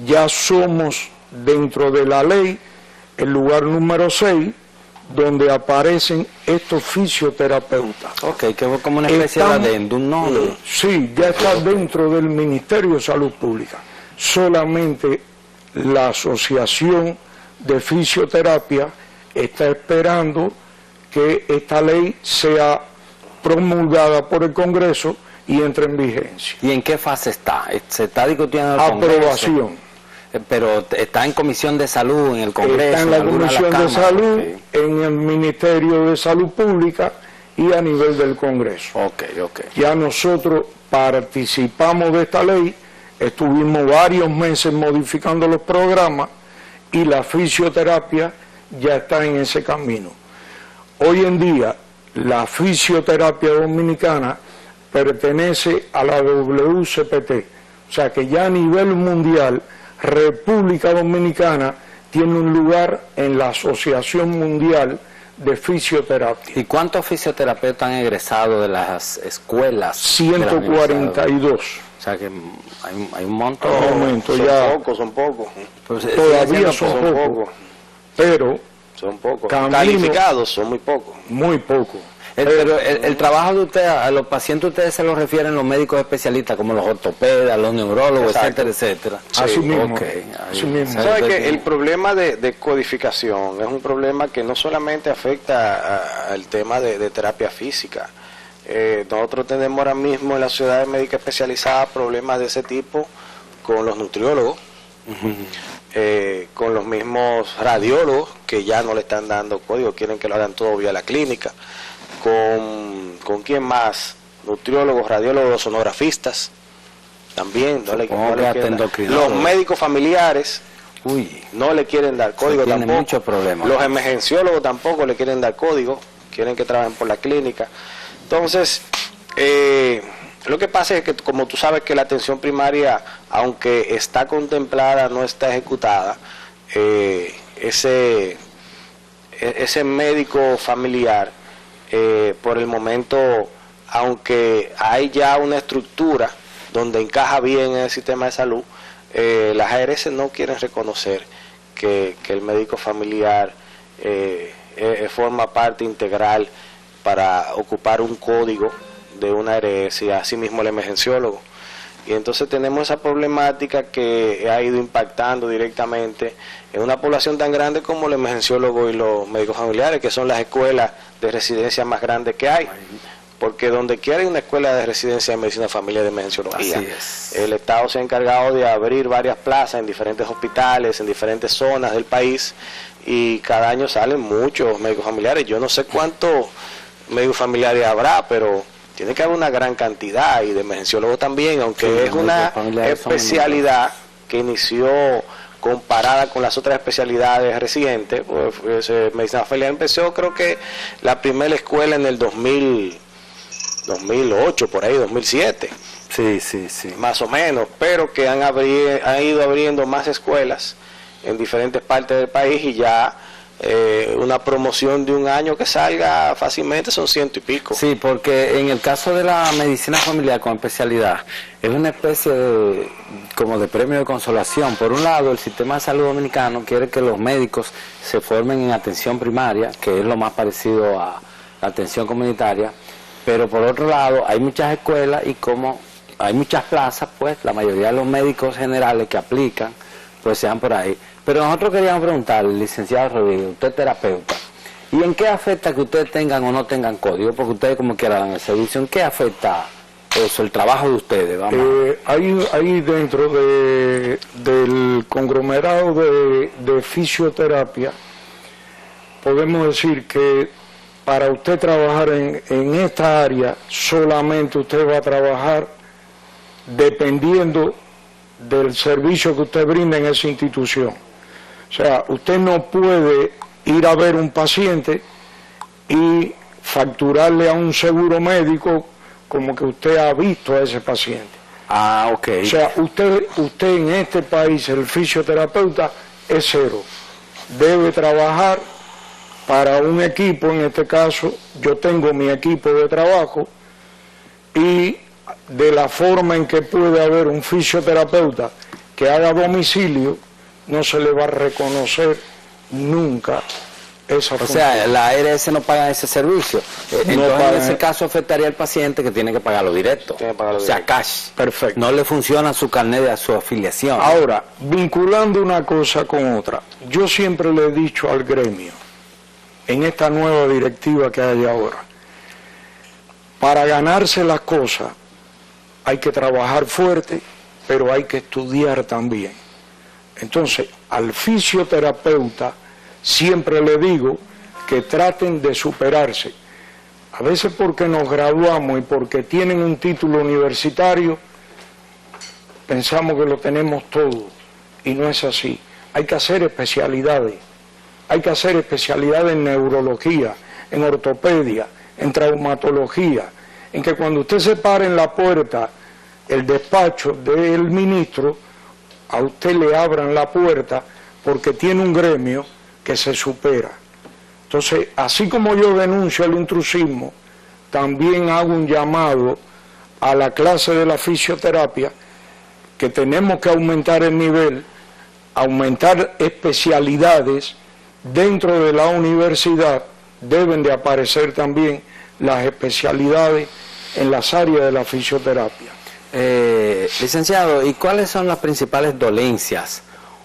Ya somos dentro de la ley el lugar número 6, donde aparecen estos fisioterapeutas.
Ok, que fue como una especie de adendum, ¿no?
Sí, ya está dentro del Ministerio de Salud Pública. Solamente la Asociación de Fisioterapia está esperando que esta ley sea promulgada por el Congreso y entre en vigencia.
¿Y en qué fase está? ¿Se está discutiendo en el
Aprobación.
Congreso? Pero está en Comisión de Salud, en el Congreso.
Está en la Comisión de Salud,
okay,
en el Ministerio de Salud Pública y a nivel del Congreso.
Okay.
Ya nosotros participamos de esta ley, estuvimos varios meses modificando los programas y la fisioterapia ya está en ese camino. Hoy en día la fisioterapia dominicana pertenece a la WCPT, o sea que ya a nivel mundial República Dominicana tiene un lugar en la Asociación Mundial de Fisioterapia.
¿Y cuántos fisioterapeutas han egresado de las escuelas?
142.
O sea que hay un montón.
Son pocos.
Pues,
todavía son pocos. Pero
son pocos.
Calificados
son muy pocos.
Muy pocos.
Pero el trabajo de usted, a los pacientes ustedes se los refieren los médicos especialistas, como los ortopedas, los neurólogos,
exacto,
etcétera.
Sí, así mismo.
Okay.
Así mismo.
¿Sabe que el problema de codificación es un problema que no solamente afecta al tema de terapia física? Nosotros tenemos ahora mismo en la Sociedad Médica Especializada problemas de ese tipo con los nutriólogos, con los mismos radiólogos que ya no le están dando código, quieren que lo hagan todo vía la clínica. ¿Con quién más? Nutriólogos, radiólogos, sonografistas, también no le quieren dar. Los médicos familiares no le quieren dar código tampoco.
Muchos problemas.
Los emergenciólogos tampoco le quieren dar código, quieren que trabajen por la clínica. Entonces, lo que pasa es que, como tú sabes que la atención primaria, aunque está contemplada, no está ejecutada, ese médico familiar, por el momento, aunque hay ya una estructura donde encaja bien en el sistema de salud, las ARS no quieren reconocer que el médico familiar forma parte integral para ocupar un código de una ARS, y así mismo el emergenciólogo. Y entonces tenemos esa problemática que ha ido impactando directamente en una población tan grande como el emergenciólogo y los médicos familiares, que son las escuelas de residencia más grandes que hay. Porque donde quiera hay una escuela de residencia de medicina familiar y de emergenciología. El Estado se ha encargado de abrir varias plazas en diferentes hospitales, en diferentes zonas del país, y cada año salen muchos médicos familiares. Yo no sé cuántos médicos familiares habrá, pero tiene que haber una gran cantidad, y de emergenciólogos también, aunque sí, es una especialidad que inició comparada con las otras especialidades recientes. Pues, medicina familiar empezó, creo que la primera escuela en el 2008, por ahí, 2007.
Sí.
Más o menos, pero que han ido abriendo más escuelas en diferentes partes del país, y ya una promoción de un año que salga fácilmente son 100 y pico.
Sí, porque en el caso de la medicina familiar con especialidad, es una especie de, como de premio de consolación. Por un lado, el sistema de salud dominicano quiere que los médicos se formen en atención primaria, que es lo más parecido a la atención comunitaria, pero por otro lado, hay muchas escuelas, y como hay muchas plazas, pues la mayoría de los médicos generales que aplican, pues sean por ahí. Pero nosotros queríamos preguntarle, licenciado Rodríguez, usted es terapeuta, ¿y en qué afecta que ustedes tengan o no tengan código? Porque ustedes como quiera dan el servicio, ¿en qué afecta eso, el trabajo de ustedes?
Ahí dentro del conglomerado de fisioterapia, podemos decir que para usted trabajar en esta área, solamente usted va a trabajar dependiendo del servicio que usted brinda en esa institución. O sea, usted no puede ir a ver un paciente y facturarle a un seguro médico como que usted ha visto a ese paciente.
Ah, ok.
O sea, usted en este país, el fisioterapeuta, es cero. Debe trabajar para un equipo. En este caso, yo tengo mi equipo de trabajo, y de la forma en que puede haber un fisioterapeuta que haga domicilio, no se le va a reconocer nunca esa función.
O sea, la ARS no paga ese servicio. Entonces, en ese caso afectaría al paciente, que tiene que pagarlo directo. O sea, cash.
Perfecto.
No le funciona su carnet de su afiliación.
Ahora, vinculando una cosa con otra, yo siempre le he dicho al gremio, en esta nueva directiva que hay ahora, para ganarse las cosas hay que trabajar fuerte, pero hay que estudiar también. Entonces, al fisioterapeuta siempre le digo que traten de superarse. A veces porque nos graduamos y porque tienen un título universitario, pensamos que lo tenemos todo, y no es así. Hay que hacer especialidades. Hay que hacer especialidades en neurología, en ortopedia, en traumatología, en que cuando usted se para en la puerta, el despacho del ministro, a usted le abran la puerta, porque tiene un gremio que se supera. Entonces, así como yo denuncio el intrusismo, también hago un llamado a la clase de la fisioterapia, que tenemos que aumentar el nivel, aumentar especialidades. Dentro de la universidad deben de aparecer también las especialidades en las áreas de la fisioterapia.
Licenciado, ¿y cuáles son las principales dolencias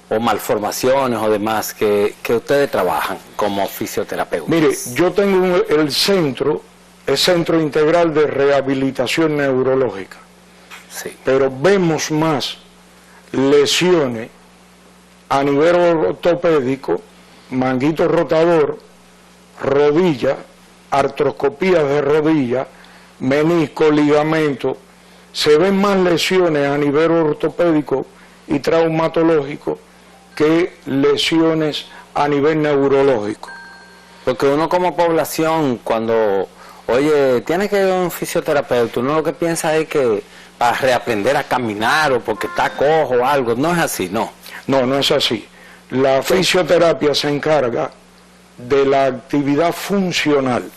o malformaciones o demás que ustedes trabajan como fisioterapeutas?
Mire, yo tengo el Centro Integral de Rehabilitación Neurológica,
sí,
pero vemos más lesiones a nivel ortopédico, manguito rotador, rodilla, artroscopías de rodilla, menisco, ligamento. Se ven más lesiones a nivel ortopédico y traumatológico que lesiones a nivel neurológico.
Porque uno como población, cuando oye, tiene que ir a un fisioterapeuta, uno lo que piensa es que para reaprender a caminar o porque está cojo o algo. No es así, no.
No, no es así. La fisioterapia se encarga de la actividad funcional.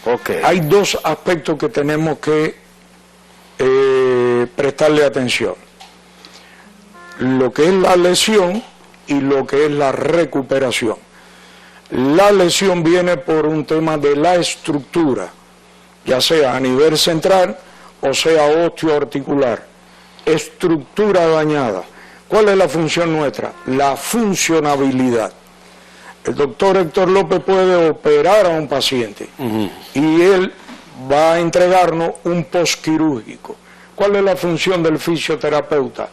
Okay.
Hay dos aspectos que tenemos que prestarle atención: lo que es la lesión y lo que es la recuperación. La lesión viene por un tema de la estructura, ya sea a nivel central o sea osteoarticular. Estructura dañada. ¿Cuál es la función nuestra? La funcionabilidad. El doctor Héctor López puede operar a un paciente y él va a entregarnos un postquirúrgico. ¿Cuál es la función del fisioterapeuta?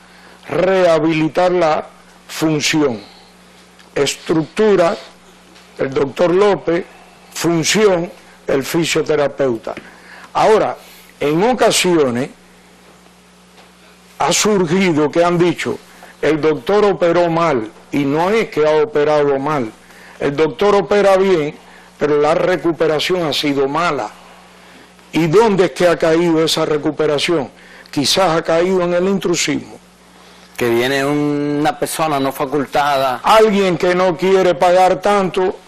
Rehabilitar la función. Estructura, el doctor López, función, el fisioterapeuta. Ahora, en ocasiones ha surgido que han dicho, el doctor operó mal, y no es que ha operado mal. El doctor opera bien, pero la recuperación ha sido mala. ¿Y dónde es que ha caído esa recuperación? Quizás ha caído en el intrusismo.
Que viene una persona no facultada.
Alguien que no quiere pagar tanto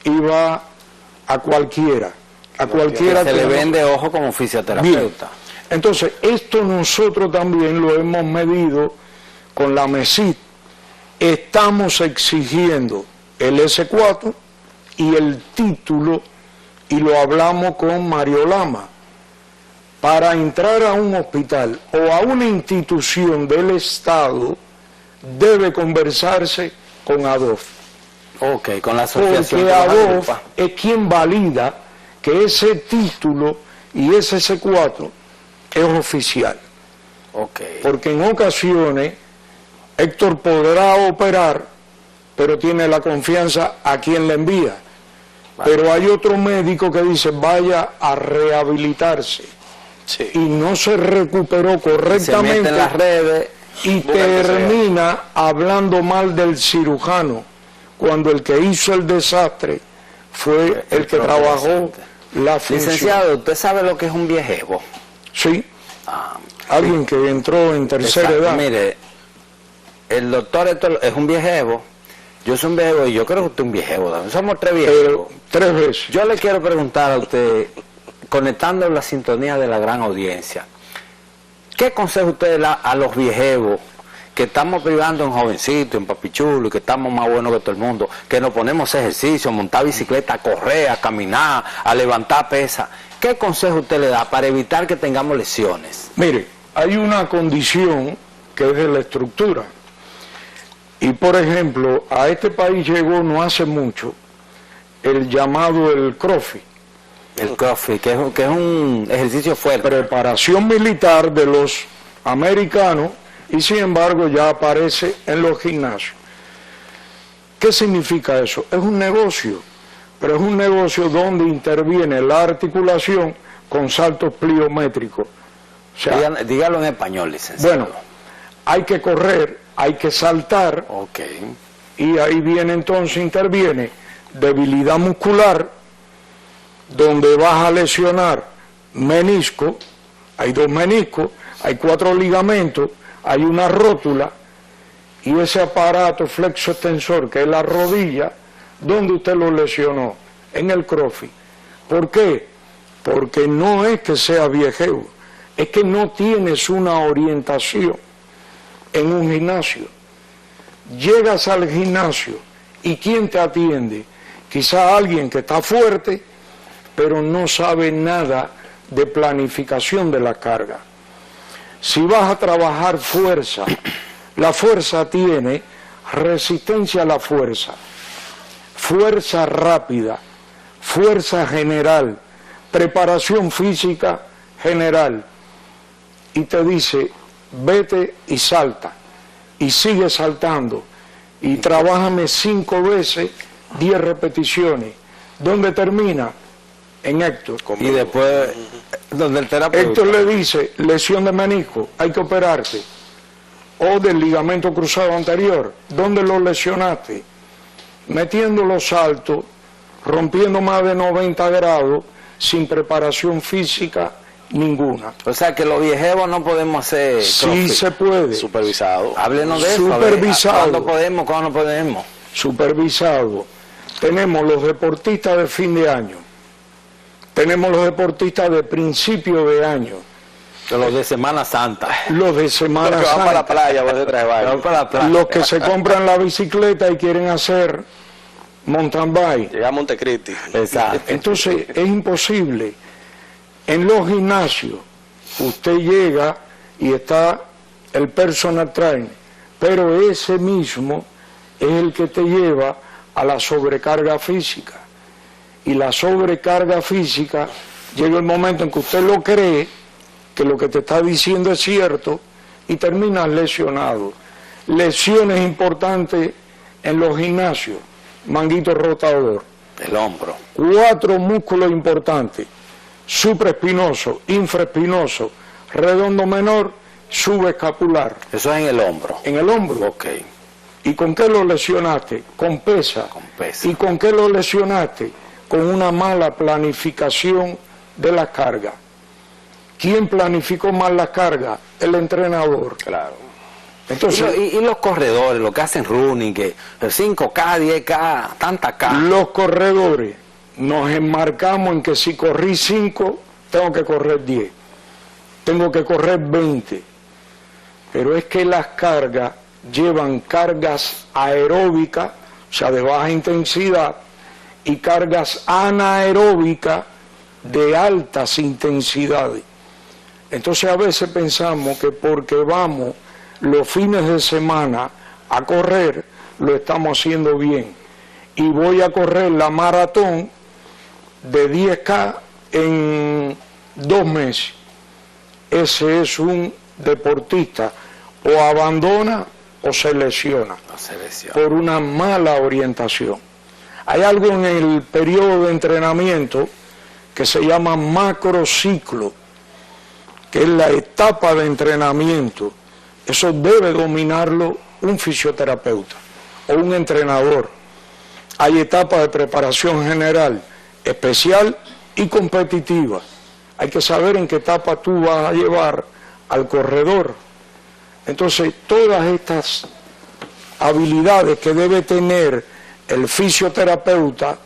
y va a cualquiera. A cualquiera
que se le vende ojo como fisioterapeuta.
Bien. Entonces, esto nosotros también lo hemos medido con la MESIT. Estamos exigiendo el S4 y el título, y lo hablamos con Mario Lama. Para entrar a un hospital o a una institución del Estado, debe conversarse con ADOF.
Ok, con la asociación.
Porque ADOF es quien valida que ese título y ese C4 es oficial.
Okay.
Porque en ocasiones Héctor podrá operar, pero tiene la confianza a quien le envía. Vale. Pero hay otro médico que dice vaya a rehabilitarse. Sí. Y no se recuperó correctamente.
Se mete en las redes
y termina hablando mal del cirujano, cuando el que hizo el desastre fue el que trabajó la función.
Licenciado, ¿usted sabe lo que es un viejevo?
Sí. Alguien que entró en tercera edad.
Mire, el doctor Héctor es un viejevo, yo soy un viejevo y yo creo que usted es un viejevo. Somos tres viejos.
3 veces.
Yo le quiero preguntar a usted, conectando la sintonía de la gran audiencia, ¿qué consejo usted da a los viejevos que estamos privando en jovencito, en papichulo, y que estamos más buenos que todo el mundo, que nos ponemos ejercicio, montar bicicleta, a correr, a caminar, a levantar pesas? ¿Qué consejo usted le da para evitar que tengamos lesiones?
Mire, hay una condición que es de la estructura. Y por ejemplo, a este país llegó no hace mucho el llamado el CrossFit.
El CrossFit, que es un ejercicio fuerte.
Preparación militar de los americanos, y sin embargo ya aparece en los gimnasios. ¿Qué significa eso? Es un negocio, pero es un negocio donde interviene la articulación con saltos pliométricos. O sea,
dígalo en español, licenciado.
Bueno, hay que correr, hay que saltar, y ahí viene entonces, interviene debilidad muscular, donde vas a lesionar menisco, hay 2 meniscos, hay 4 ligamentos, hay una rótula, y ese aparato flexo extensor, que es la rodilla, donde usted lo lesionó, en el CrossFit. ¿Por qué? Porque no es que sea viejeo, es que no tienes una orientación en un gimnasio. Llegas al gimnasio, ¿y quién te atiende? Quizá alguien que está fuerte, pero no sabe nada de planificación de la carga. Si vas a trabajar fuerza, la fuerza tiene resistencia a la fuerza, fuerza rápida, fuerza general, preparación física general. Y te dice, vete y salta, y sigue saltando, y trabájame 5 veces, 10 repeticiones. ¿Dónde termina? En Héctor.
Y después, donde el terapeuta.
Héctor le dice, lesión de menisco, hay que operarte. O del ligamento cruzado anterior, ¿dónde lo lesionaste? Metiendo los saltos, rompiendo más de 90 grados, sin preparación física ninguna.
O sea que los viejevos no podemos hacer
Sí se puede.
Supervisado.
Háblenos de eso.
Supervisado.
¿Cuándo podemos? ¿Cuándo no podemos?
Supervisado. Tenemos los deportistas de fin de año. Tenemos los deportistas de principio de año.
Los de Semana Santa.
Los de Semana
Los que van
Santa.
para la playa, van de trabajo.
Los que se compran la bicicleta y quieren hacer mountain bike.
Llega a Montecristi.
Exacto.
Entonces es imposible. En los gimnasios, usted llega y está el personal trainer, pero ese mismo es el que te lleva a la sobrecarga física. Y la sobrecarga física llega el momento en que usted lo cree, que lo que te está diciendo es cierto, y terminas lesionado. Lesiones importantes en los gimnasios, manguito rotador.
El hombro.
4 músculos importantes, supraespinoso, infraespinoso, redondo menor, subescapular.
Eso es en el hombro.
En el hombro.
Ok.
¿Y con qué lo lesionaste? Con pesa.
Con pesa.
¿Y con qué lo lesionaste? Con una mala planificación de las cargas. ¿Quién planificó mal las cargas? El entrenador.
Claro.
Entonces,
Y los corredores, lo que hacen running, que el 5K, 10K, tanta K.
los corredores nos enmarcamos en que si corrí 5, tengo que correr 10. Tengo que correr 20. Pero es que las cargas llevan cargas aeróbicas, o sea, de baja intensidad, y cargas anaeróbicas de altas intensidades. Entonces a veces pensamos que porque vamos los fines de semana a correr, lo estamos haciendo bien. Y voy a correr la maratón de 10K en 2 meses. Ese es un deportista, o abandona o se lesiona por una mala orientación. Hay algo en el periodo de entrenamiento que se llama macrociclo, que es la etapa de entrenamiento. Eso debe dominarlo un fisioterapeuta o un entrenador. Hay etapas de preparación general, especial y competitiva. Hay que saber en qué etapa tú vas a llevar al corredor. Entonces, todas estas habilidades que debe tener el fisioterapeuta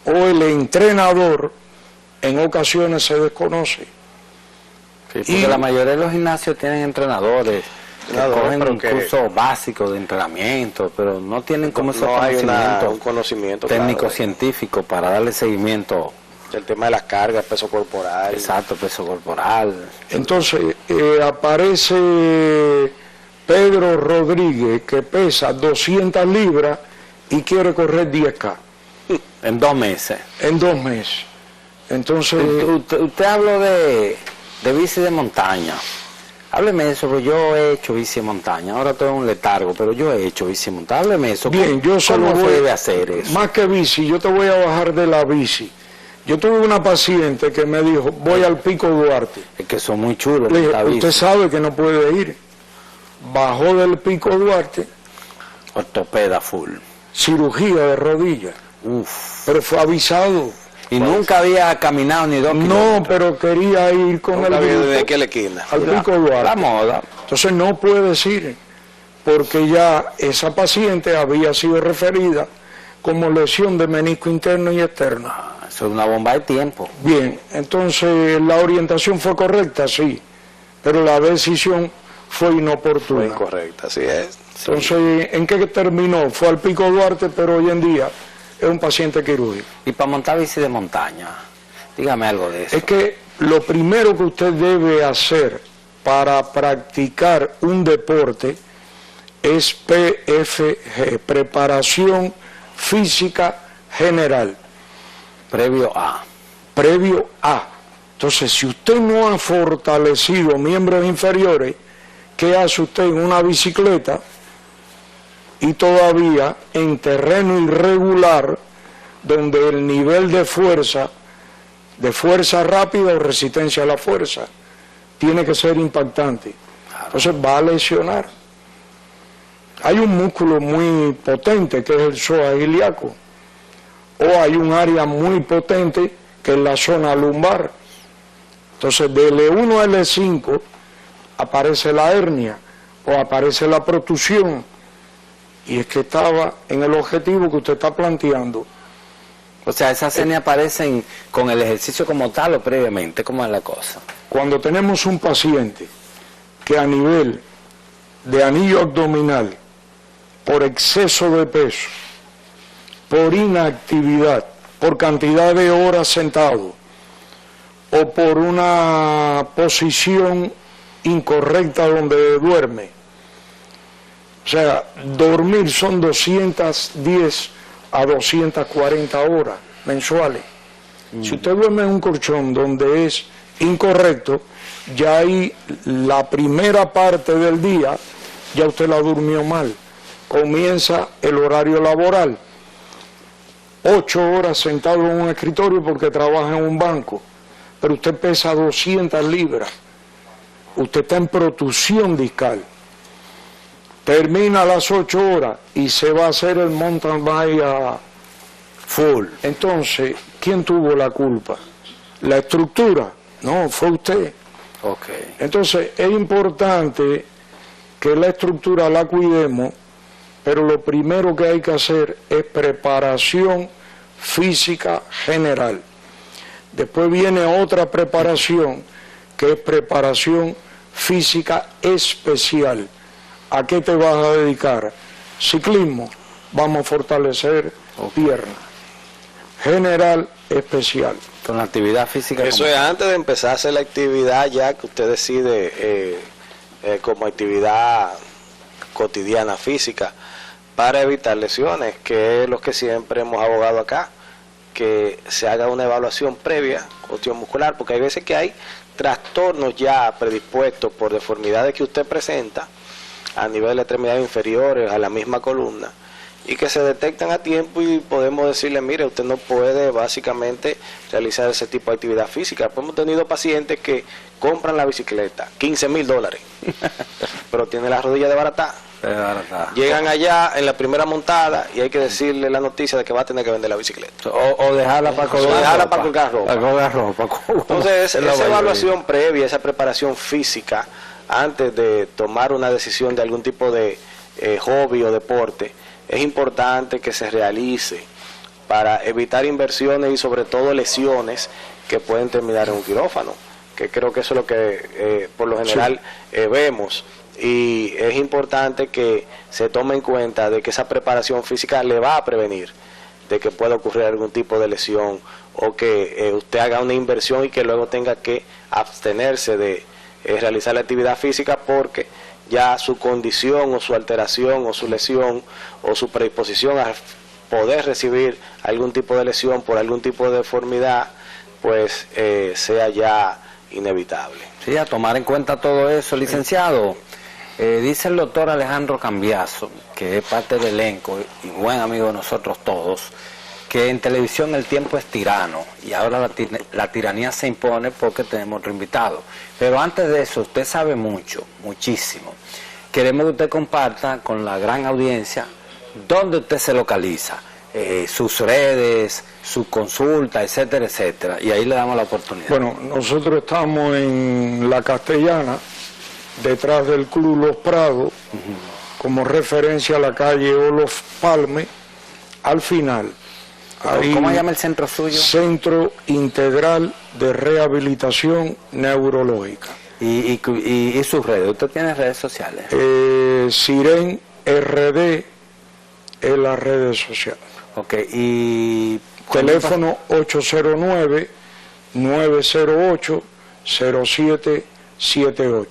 o el entrenador, en ocasiones se desconoce.
Sí, porque la mayoría de los gimnasios tienen entrenadores que cogen un curso básico de entrenamiento, pero no tienen como ese
conocimiento
técnico,
claro,
científico para darle seguimiento.
El tema de las cargas, peso corporal.
Exacto, peso corporal.
Entonces, aparece Pedro Rodríguez, que pesa 200 libras y quiere correr 10K.
En 2 meses.
En 2 meses. Entonces...
Usted habló de bici de montaña. Hábleme de eso, porque yo he hecho bici de montaña. Ahora estoy en un letargo, pero yo he hecho bici de montaña. Hábleme de eso.
Bien, yo solo
¿Cómo se debe hacer eso?
Más que bici, yo te voy a bajar de la bici. Yo tuve una paciente que me dijo, voy al Pico Duarte.
Es que son muy chulos.
Le dije, usted sabe que no puede ir. Bajó del Pico Duarte.
Ortopeda full.
Cirugía de rodilla.
Uf.
Pero fue avisado.
Y nunca había caminado ni 2 kilómetros.
No, pero quería ir con el grupo
¿De qué le quina?
al Pico Duarte.
La moda.
Entonces no puedes ir, porque ya esa paciente había sido referida como lesión de menisco interno y externo.
Eso es una bomba de tiempo.
Bien, entonces la orientación fue correcta, sí, pero la decisión fue inoportuna.
Fue incorrecta, así es.
Entonces, ¿en qué terminó? Fue al Pico Duarte, pero hoy en día es un paciente quirúrgico.
Y para montar bici de montaña, dígame algo de eso.
Es que lo primero que usted debe hacer para practicar un deporte es PFG, preparación física general.
Previo a.
Previo a. Entonces, si usted no ha fortalecido miembros inferiores, ¿qué hace usted en una bicicleta y todavía en terreno irregular, donde el nivel de fuerza rápida o resistencia a la fuerza tiene que ser impactante? Entonces va a lesionar. Hay un músculo muy potente que es el psoas ilíaco, o hay un área muy potente que es la zona lumbar. Entonces de L1 a L5 aparece la hernia o aparece la protusión, y es que estaba en el objetivo que usted está planteando.
O sea, esas hernias aparecen con el ejercicio como tal o previamente. ¿Cómo es la cosa?
Cuando tenemos un paciente que a nivel de anillo abdominal, por exceso de peso, por inactividad, por cantidad de horas sentado, o por una posición incorrecta donde duerme. O sea, dormir son 210 a 240 horas mensuales. Si usted duerme en un colchón donde es incorrecto, ya ahí la primera parte del día ya usted la durmió mal. Comienza el horario laboral. 8 horas sentado en un escritorio porque trabaja en un banco, pero usted pesa 200 libras. Usted está en protusión discal. Termina a las 8 horas y se va a hacer el mountain bike a full. Entonces, ¿quién tuvo la culpa? ¿La estructura? No, fue usted.
Okay.
Entonces, es importante que la estructura la cuidemos, pero lo primero que hay que hacer es preparación física general. Después viene otra preparación, que es preparación física especial. ¿A qué te vas a dedicar? Ciclismo, vamos a fortalecer piernas. General, especial.
Con la actividad física.
Eso es antes de empezar a hacer la actividad ya que usted decide como actividad cotidiana física para evitar lesiones, que es lo que siempre hemos abogado acá, que se haga una evaluación previa osteomuscular, porque hay veces que hay trastornos ya predispuestos por deformidades que usted presenta a nivel de extremidades inferiores, a la misma columna, y que se detectan a tiempo y podemos decirle, mire, usted no puede básicamente realizar ese tipo de actividad física. Pues hemos tenido pacientes que compran la bicicleta, $15,000, pero tiene la rodilla desbaratada. Llegan allá en la primera montada y hay que decirle la noticia de que va a tener que vender la bicicleta.
O dejarla para colgar ropa.
Entonces, esa evaluación previa, esa preparación física, antes de tomar una decisión de algún tipo de hobby o deporte, es importante que se realice para evitar inversiones y sobre todo lesiones que pueden terminar en un quirófano, que creo que eso es lo que por lo general vemos. Y es importante que se tome en cuenta de que esa preparación física le va a prevenir de que pueda ocurrir algún tipo de lesión o que usted haga una inversión y que luego tenga que abstenerse de realizar la actividad física porque ya su condición o su alteración o su lesión o su predisposición a poder recibir algún tipo de lesión por algún tipo de deformidad pues sea ya inevitable.
Sí, a tomar en cuenta todo eso, licenciado. Dice el doctor Alejandro Cambiaso, que es parte del elenco y buen amigo de nosotros todos, que en televisión el tiempo es tirano y ahora la tiranía se impone porque tenemos otro invitado. Pero antes de eso, usted sabe mucho, muchísimo. Queremos que usted comparta con la gran audiencia dónde usted se localiza, sus redes, su consulta, etcétera, etcétera. Y ahí le damos la oportunidad.
Bueno, nosotros estamos en La Castellana, detrás del Club Los Prados, como referencia a la calle Olof Palme, al final. Ahí,
¿cómo llama el centro suyo?
Centro Integral de Rehabilitación Neurológica.
¿Y sus redes? ¿Usted tiene redes sociales?
Siren RD en las redes sociales.
Ok, y...
Teléfono 809-908-0778.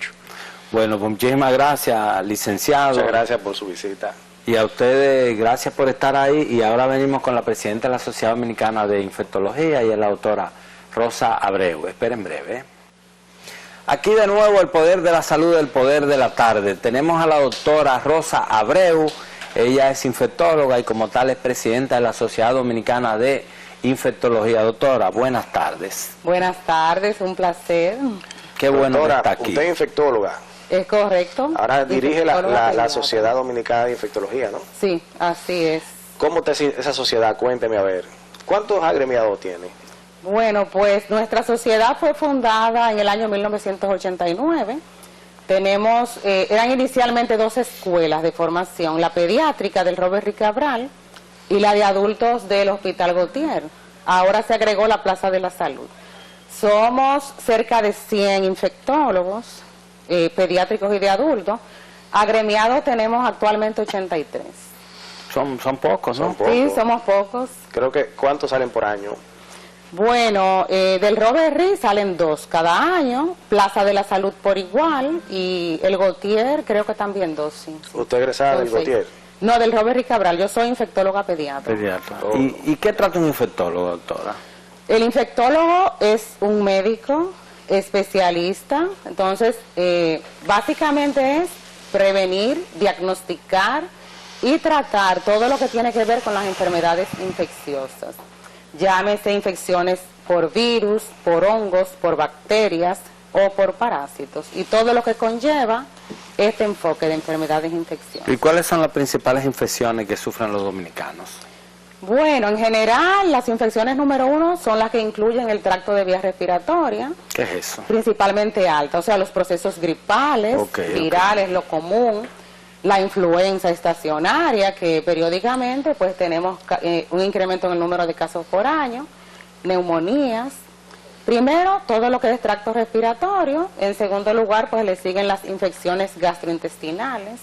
Bueno, pues muchísimas gracias, licenciado.
Muchas gracias por su visita.
Y a ustedes, gracias por estar ahí. Y ahora venimos con la presidenta de la Sociedad Dominicana de Infectología y es la doctora Rosa Abreu. Esperen breve. Aquí de nuevo el poder de la salud, el poder de la tarde. Tenemos a la doctora Rosa Abreu. Ella es infectóloga y como tal es presidenta de la Sociedad Dominicana de Infectología. Doctora, buenas tardes.
Buenas tardes, un placer.
Qué bueno
Doctora,
que está aquí.
Usted es infectóloga.
Es correcto.
Ahora dirige la Sociedad Dominicana de Infectología, ¿no?
Sí, así es.
¿Cómo está esa sociedad? Cuénteme a ver. ¿Cuántos agremiados tiene?
Bueno, pues nuestra sociedad fue fundada en el año 1989. Tenemos, eran inicialmente 2 escuelas de formación, la pediátrica del Robert Rick Cabral y la de adultos del Hospital Gautier. Ahora se agregó la Plaza de la Salud. Somos cerca de 100 infectólogos, pediátricos y de adultos. Agremiados tenemos actualmente 83.
Son pocos, ¿no?
Son pocos.
Sí, somos pocos.
Creo que, ¿cuántos salen por año?
Bueno, del Robert Reed salen 2 cada año, Plaza de la Salud por igual, y el Gautier creo que también 2, sí.
¿Usted egresada del Gautier?
No, del Robert Reed Cabral, yo soy infectóloga pediatra.
Oh. ¿Y qué trata un infectólogo, doctora?
El infectólogo es un médico especialista, entonces básicamente es prevenir, diagnosticar y tratar todo lo que tiene que ver con las enfermedades infecciosas. Llámese infecciones por virus, por hongos, por bacterias o por parásitos, y todo lo que conlleva este enfoque de enfermedades infecciosas.
¿Y cuáles son las principales infecciones que sufren los dominicanos?
Bueno, en general, las infecciones número 1 son las que incluyen el tracto de vías respiratorias.
¿Qué es eso?
Principalmente alta, o sea, los procesos gripales, virales, lo común, la influenza estacionaria, que periódicamente pues tenemos un incremento en el número de casos por año, neumonías. Primero, todo lo que es tracto respiratorio. En segundo lugar, pues le siguen las infecciones gastrointestinales.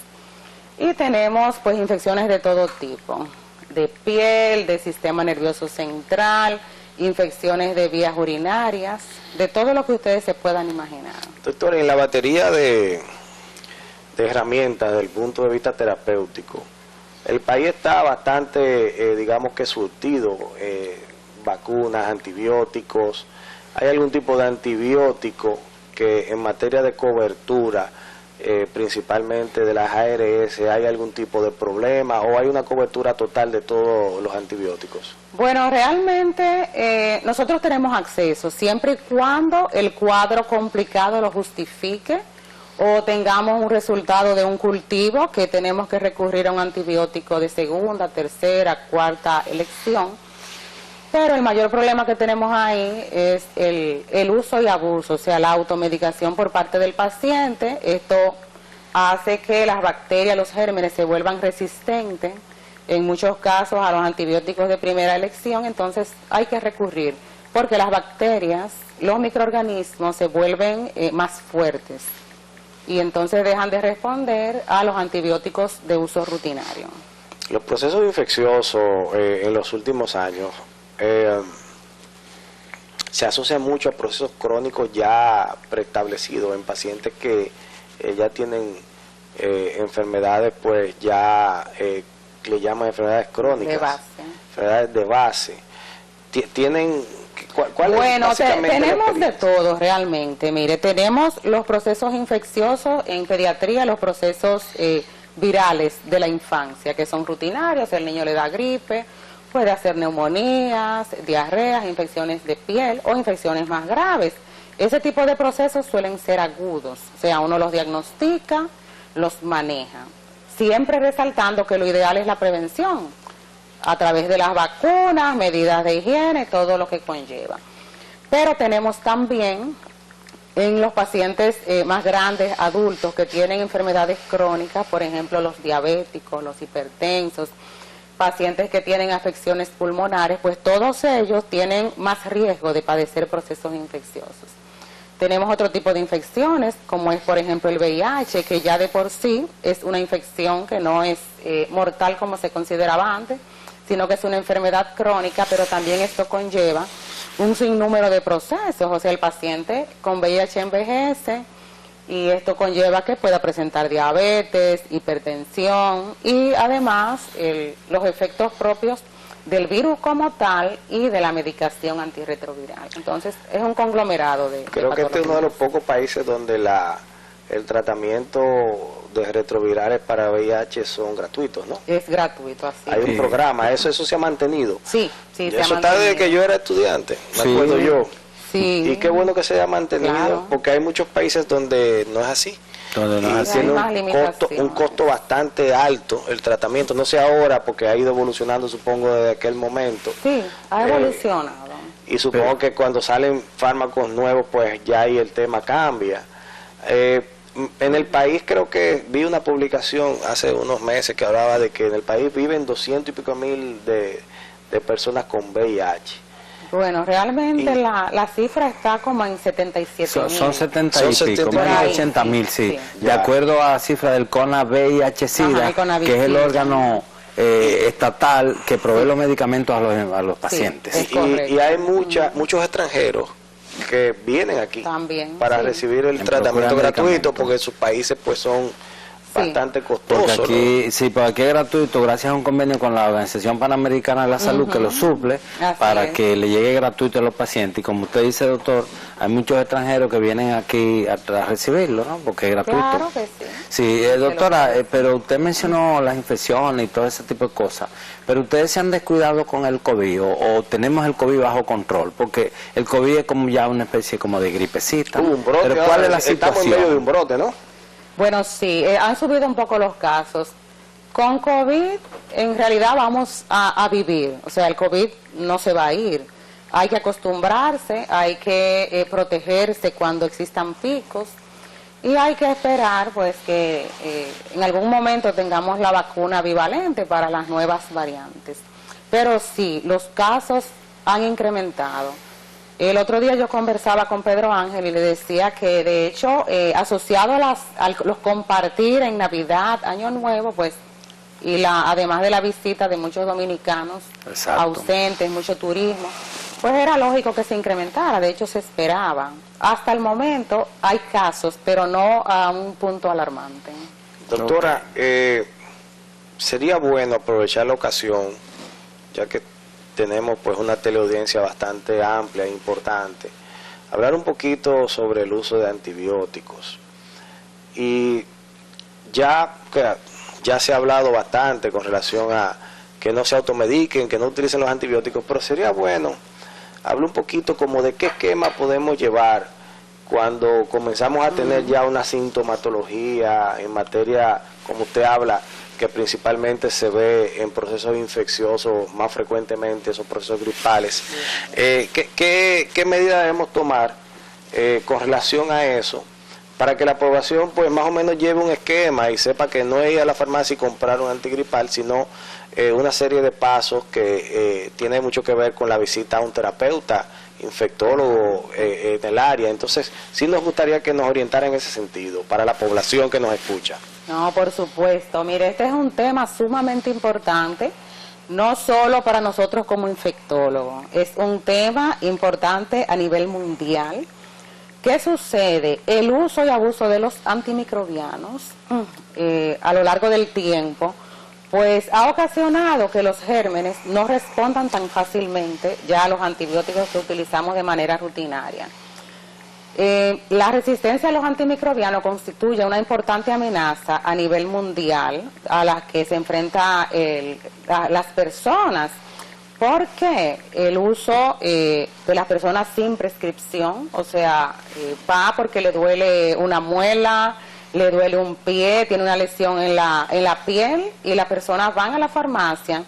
Y tenemos pues infecciones de todo tipo, de piel, de sistema nervioso central, infecciones de vías urinarias, de todo lo que ustedes se puedan imaginar.
Doctor, en la batería de herramientas desde el punto de vista terapéutico, el país está bastante, digamos que surtido, vacunas, antibióticos. ¿Hay algún tipo de antibiótico que en materia de cobertura, principalmente de las ARS, hay algún tipo de problema o hay una cobertura total de todos los antibióticos?
Bueno, realmente nosotros tenemos acceso siempre y cuando el cuadro complicado lo justifique o tengamos un resultado de un cultivo que tenemos que recurrir a un antibiótico de segunda, tercera, cuarta elección. Pero el mayor problema que tenemos ahí es el uso y abuso, o sea, la automedicación por parte del paciente. Esto hace que las bacterias, los gérmenes se vuelvan resistentes, en muchos casos a los antibióticos de primera elección. Entonces hay que recurrir, porque las bacterias, los microorganismos se vuelven más fuertes y entonces dejan de responder a los antibióticos de uso rutinario.
Los procesos infecciosos en los últimos años se asocian mucho a procesos crónicos ya preestablecidos en pacientes que ya tienen enfermedades, pues ya le llaman enfermedades crónicas,
de base.
Enfermedades de base. Tienen ¿cuál
bueno,
es básicamente
tenemos de todo realmente. Mire, tenemos los procesos infecciosos en pediatría, los procesos virales de la infancia, que son rutinarios. El niño le da gripe, puede hacer neumonías, diarreas, infecciones de piel o infecciones más graves. Ese tipo de procesos suelen ser agudos, o sea, uno los diagnostica, los maneja, siempre resaltando que lo ideal es la prevención, a través de las vacunas, medidas de higiene, todo lo que conlleva. Pero tenemos también en los pacientes más grandes, adultos, que tienen enfermedades crónicas, por ejemplo, los diabéticos, los hipertensos, pacientes que tienen afecciones pulmonares, pues todos ellos tienen más riesgo de padecer procesos infecciosos. Tenemos otro tipo de infecciones, como es, por ejemplo, el VIH, que ya de por sí es una infección que no es mortal como se consideraba antes, sino que es una enfermedad crónica, pero también esto conlleva un sinnúmero de procesos. O sea, el paciente con VIH envejece y esto conlleva que pueda presentar diabetes, hipertensión y además los efectos propios del virus como tal y de la medicación antirretroviral. Entonces es un conglomerado de
Creo que este es uno de los pocos países donde el tratamiento de retrovirales para VIH son gratuitos, ¿no?
Es gratuito, así.
Hay un programa, eso se ha mantenido.
Sí, sí, se ha
eso
mantenido.
está desde que yo era estudiante, me acuerdo yo.
Sí.
Y qué bueno que se haya mantenido,
Claro.
porque hay muchos países donde no es así.
Donde no
Y
es así.
tiene
Hay más
un
limitaciones.
costo bastante alto el tratamiento, no sé ahora, porque ha ido evolucionando, supongo, desde aquel momento.
Sí, ha evolucionado.
Y supongo que cuando salen fármacos nuevos, pues ya ahí el tema cambia. En el país creo que vi una publicación hace unos meses que hablaba de que en el país viven 200 y pico mil de personas con VIH.
Bueno, realmente la cifra está como en 77.000.
Son 70 y
Son
pico,
70.000.
más de 80.000, sí.
Sí.
De acuerdo a la cifra del CONA VIH-Sida,
Ajá, el CONAVID,
que es el
sí.
órgano estatal que provee los medicamentos a los pacientes.
es correcto.
Y hay muchos extranjeros que vienen aquí
También,
para
sí.
recibir el
En
tratamiento
procura de
gratuito,
medicamentos.
porque sus países pues son bastante costosos.
Porque aquí, sí, porque aquí es gratuito, gracias a un convenio con la Organización Panamericana de la Salud que lo suple
Así
para
es.
que le llegue gratuito a los pacientes. Y como usted dice, doctor, hay muchos extranjeros que vienen aquí a recibirlo, ¿no? Porque es gratuito.
Claro que sí.
Sí, doctora, pero usted mencionó las infecciones y todo ese tipo de cosas, pero ustedes se han descuidado con el COVID o tenemos el COVID bajo control, porque el COVID es como ya una especie como de gripecita.
Hubo un brote,
pero ¿cuál es la
estamos en
situación?
medio de un brote, ¿no?
Bueno, sí, han subido un poco los casos. Con COVID, en realidad vamos a vivir, o sea, el COVID no se va a ir. Hay que acostumbrarse, hay que protegerse cuando existan picos y hay que esperar pues que en algún momento tengamos la vacuna bivalente para las nuevas variantes. Pero sí, los casos han incrementado. El otro día yo conversaba con Pedro Ángel y le decía que de hecho asociado a los compartir en Navidad, Año Nuevo, pues y además de la visita de muchos dominicanos
Exacto.
ausentes, mucho turismo, pues era lógico que se incrementara, de hecho se esperaba. Hasta el momento hay casos, pero no a un punto alarmante.
Doctora, sería bueno aprovechar la ocasión, ya que tenemos pues una teleaudiencia bastante amplia e importante, hablar un poquito sobre el uso de antibióticos. Y ya se ha hablado bastante con relación a que no se automediquen, que no utilicen los antibióticos, pero sería bueno hablar un poquito como de qué esquema podemos llevar cuando comenzamos a tener ya una sintomatología en materia, como usted habla, que principalmente se ve en procesos infecciosos más frecuentemente, esos procesos gripales. ¿Qué medidas debemos tomar con relación a eso? Para que la población pues más o menos lleve un esquema y sepa que no es ir a la farmacia y comprar un antigripal, sino una serie de pasos que tiene mucho que ver con la visita a un terapeuta, infectólogo en el área. Entonces, sí nos gustaría que nos orientara en ese sentido, para la población que nos escucha.
No, por supuesto. Mire, este es un tema sumamente importante, no solo para nosotros como infectólogos, es un tema importante a nivel mundial. ¿Qué sucede? El uso y abuso de los antimicrobianos a lo largo del tiempo, pues ha ocasionado que los gérmenes no respondan tan fácilmente ya a los antibióticos que utilizamos de manera rutinaria. La resistencia a los antimicrobianos constituye una importante amenaza a nivel mundial a la que se enfrentan las personas, porque el uso de las personas sin prescripción, o sea, va porque le duele una muela, le duele un pie, tiene una lesión en la piel y las personas van a la farmacia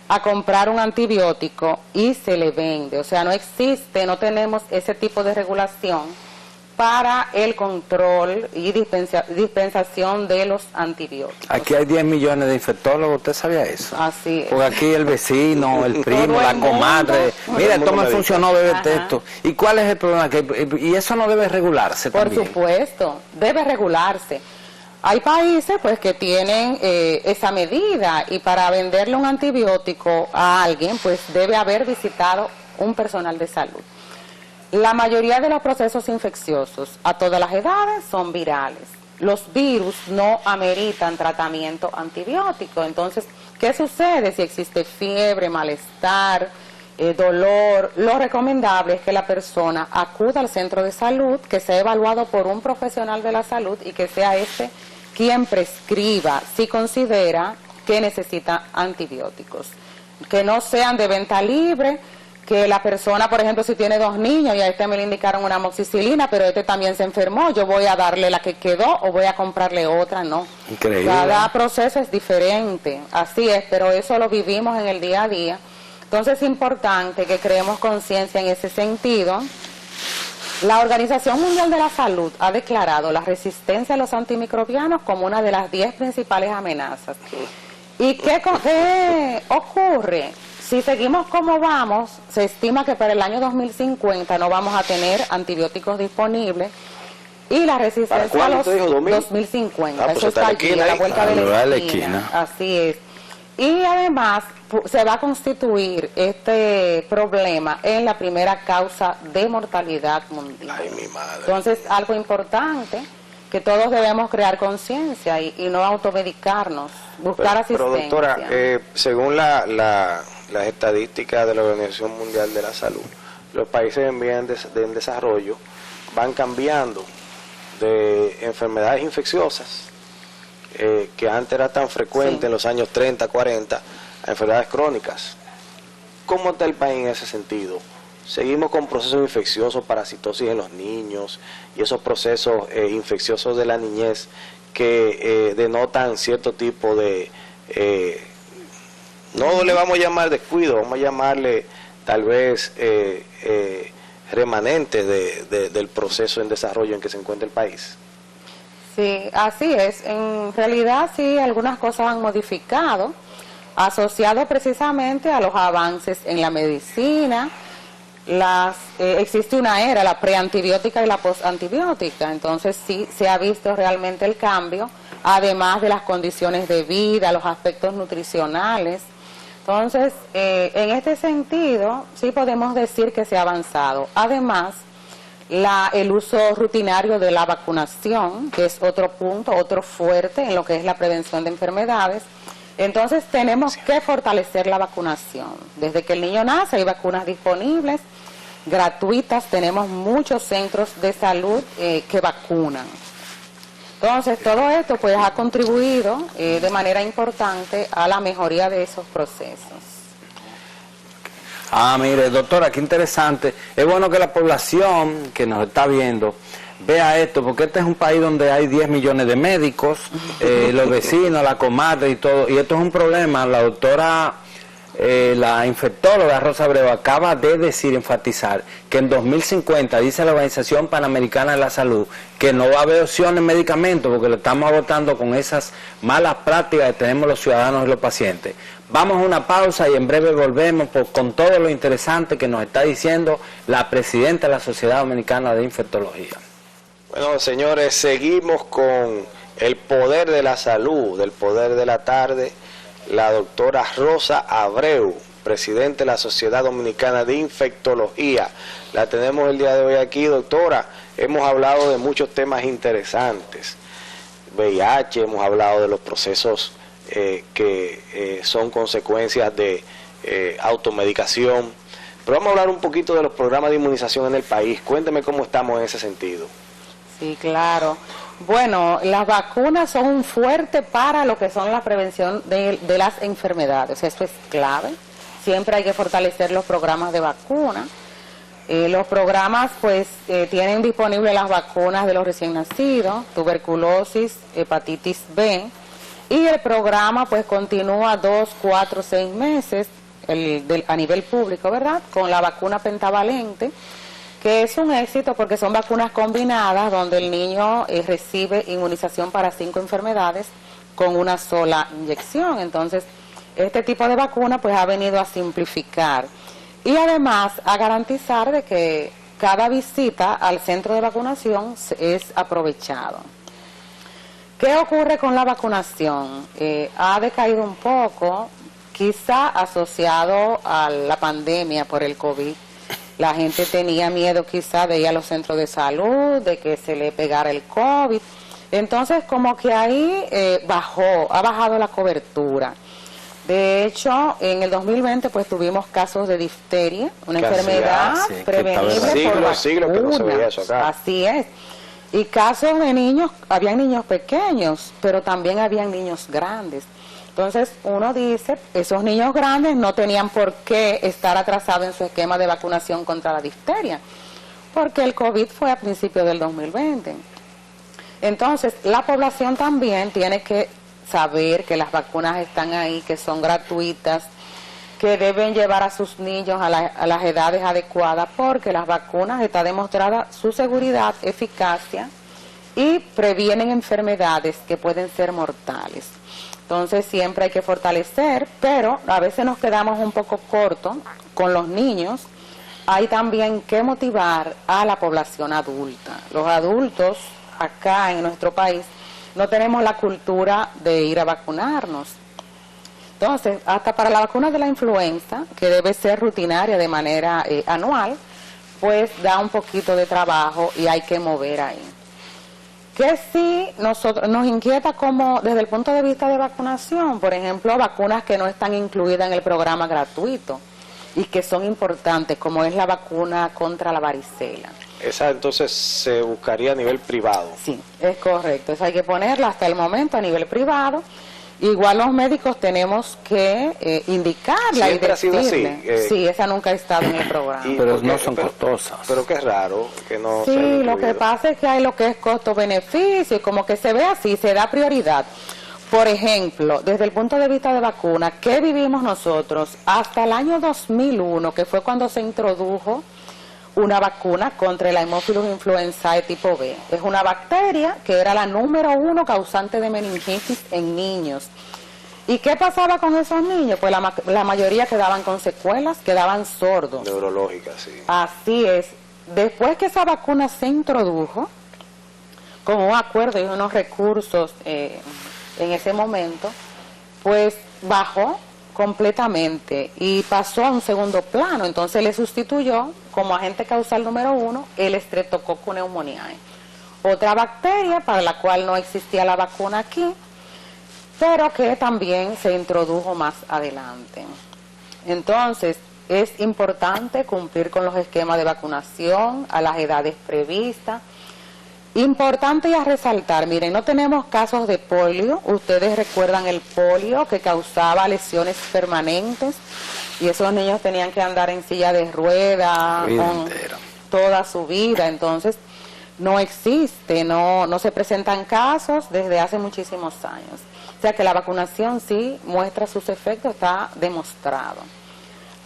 a comprar un antibiótico y se le vende. O sea, no tenemos ese tipo de regulación para el control y dispensación de los antibióticos.
Aquí hay 10 millones de infectólogos, ¿usted sabía eso?
Así es.
Porque aquí el vecino, el primo,
Todo el
la comadre,
mundo.
mira, esto me funcionó, bebé
Ajá.
esto. ¿Y cuál es el problema? Y eso no debe regularse
Por
también.
supuesto, debe regularse. Hay países pues que tienen esa medida y para venderle un antibiótico a alguien pues debe haber visitado un personal de salud. La mayoría de los procesos infecciosos a todas las edades son virales. Los virus no ameritan tratamiento antibiótico. Entonces, ¿qué sucede si existe fiebre, malestar, dolor? Lo recomendable es que la persona acuda al centro de salud, que sea evaluado por un profesional de la salud y que sea quien prescriba si considera que necesita antibióticos. Que no sean de venta libre, que la persona, por ejemplo, si tiene 2 niños y a este me le indicaron una amoxicilina, pero este también se enfermó, yo voy a darle la que quedó o voy a comprarle otra, no.
Increíble.
Cada proceso es diferente, así es, pero eso lo vivimos en el día a día. Entonces es importante que creemos conciencia en ese sentido. La Organización Mundial de la Salud ha declarado la resistencia a los antimicrobianos como una de las 10 principales amenazas. ¿Y qué ocurre? Si seguimos como vamos, se estima que para el año 2050 no vamos a tener antibióticos disponibles y la resistencia a los 2050.
Ah, pues
Eso está aquí, a la vuelta de la esquina. Así es. Y además se va a constituir este problema en la primera causa de mortalidad mundial.
Ay, mi madre.
Entonces, algo importante que todos debemos crear conciencia y no automedicarnos, buscar asistencia.
Pero doctora, según las estadísticas de la Organización Mundial de la Salud, los países en vías de desarrollo van cambiando de enfermedades infecciosas que antes era tan frecuente en los años 30, 40, a enfermedades crónicas. ¿Cómo está el país en ese sentido? Seguimos con procesos infecciosos, parasitosis en los niños y esos procesos infecciosos de la niñez que denotan cierto tipo de, no le vamos a llamar descuido, vamos a llamarle tal vez remanente del proceso en desarrollo en que se encuentra el país.
Sí, así es. En realidad sí, algunas cosas han modificado, asociado precisamente a los avances en la medicina. Existe una era, la preantibiótica y la postantibiótica, entonces sí se ha visto realmente el cambio, además de las condiciones de vida, los aspectos nutricionales. Entonces, en este sentido, sí podemos decir que se ha avanzado. Además, el uso rutinario de la vacunación, que es otro punto, otro fuerte en lo que es la prevención de enfermedades. Entonces, tenemos que fortalecer la vacunación. Desde que el niño nace hay vacunas disponibles, gratuitas, tenemos muchos centros de salud que vacunan. Entonces, todo esto pues ha contribuido de manera importante a la mejoría de esos procesos.
Mire, doctora, qué interesante. Es bueno que la población que nos está viendo vea esto, porque este es un país donde hay 10 millones de médicos, los vecinos, la comadre y todo, y esto es un problema. La doctora, la infectóloga Rosa Abreu acaba de decir, enfatizar, que en 2050, dice la Organización Panamericana de la Salud, que no va a haber opciones en medicamentos, porque lo estamos agotando con esas malas prácticas que tenemos los ciudadanos y los pacientes. Vamos a una pausa y en breve volvemos con todo lo interesante que nos está diciendo la presidenta de la Sociedad Dominicana de Infectología.
Bueno, señores, seguimos con el poder de la salud, del poder de la tarde. La doctora Rosa Abreu, presidente de la Sociedad Dominicana de Infectología. La tenemos el día de hoy aquí, doctora. Hemos hablado de muchos temas interesantes. VIH, hemos hablado de los procesos que son consecuencias de automedicación. Pero vamos a hablar un poquito de los programas de inmunización en el país. Cuénteme cómo estamos en ese sentido.
Sí, claro. Bueno, las vacunas son un fuerte para lo que son la prevención de las enfermedades. Eso es clave. Siempre hay que fortalecer los programas de vacuna. Los programas pues tienen disponibles las vacunas de los recién nacidos, tuberculosis, hepatitis B, y el programa pues continúa 2, 4, 6 meses a nivel público, ¿verdad? Con la vacuna pentavalente, que es un éxito porque son vacunas combinadas donde el niño recibe inmunización para 5 enfermedades con una sola inyección. Entonces, este tipo de vacuna pues ha venido a simplificar y además a garantizar de que cada visita al centro de vacunación es aprovechado. ¿Qué ocurre con la vacunación? Ha decaído un poco, quizá asociado a la pandemia por el COVID. La gente tenía miedo quizá de ir a los centros de salud, de que se le pegara el COVID. Entonces, como que ahí ha bajado la cobertura. De hecho, en el 2020 pues tuvimos casos de difteria, una enfermedad prevenible por vacunas. Así es. Y casos de niños, habían niños pequeños, pero también habían niños grandes. Entonces uno dice, esos niños grandes no tenían por qué estar atrasados en su esquema de vacunación contra la difteria, porque el COVID fue a principios del 2020. Entonces la población también tiene que saber que las vacunas están ahí, que son gratuitas, que deben llevar a sus niños a las edades adecuadas, porque las vacunas está demostrada su seguridad, eficacia y previenen enfermedades que pueden ser mortales. Entonces siempre hay que fortalecer, pero a veces nos quedamos un poco cortos con los niños. Hay también que motivar a la población adulta. Los adultos acá en nuestro país no tenemos la cultura de ir a vacunarnos. Entonces, hasta para la vacuna de la influenza, que debe ser rutinaria de manera anual, pues da un poquito de trabajo y hay que mover ahí. Que sí nos inquieta como desde el punto de vista de vacunación, por ejemplo, vacunas que no están incluidas en el programa gratuito y que son importantes, como es la vacuna contra la varicela.
Esa entonces se buscaría a nivel privado.
Sí, es correcto. Eso hay que ponerla hasta el momento a nivel privado. Igual los médicos tenemos que indicarla y
Siempre ha sido
decirle.
así,
Sí, esa nunca ha estado en el programa.
Pero no son costosas.
Pero que es raro que no
Sí,
se haya
lo que
incluido.
pasa es que hay lo que es costo-beneficio y como que se ve así, se da prioridad. Por ejemplo, desde el punto de vista de vacuna, ¿qué vivimos nosotros? Hasta el año 2001, que fue cuando se introdujo una vacuna contra la Haemophilus influenzae tipo B. Es una bacteria que era la número 1 causante de meningitis en niños. ¿Y qué pasaba con esos niños? Pues la mayoría quedaban con secuelas, quedaban sordos.
Neurológica, sí.
Así es. Después que esa vacuna se introdujo, con un acuerdo y unos recursos en ese momento, pues bajó completamente y pasó a un segundo plano. Entonces le sustituyó como agente causal número 1 el Streptococcus pneumoniae, otra bacteria para la cual no existía la vacuna aquí, pero que también se introdujo más adelante. Entonces es importante cumplir con los esquemas de vacunación a las edades previstas. Importante y a resaltar, miren, no tenemos casos de polio. Ustedes recuerdan el polio que causaba lesiones permanentes y esos niños tenían que andar en silla de ruedas toda su vida. Entonces no existe, no se presentan casos desde hace muchísimos años. O sea que la vacunación sí muestra sus efectos, está demostrado.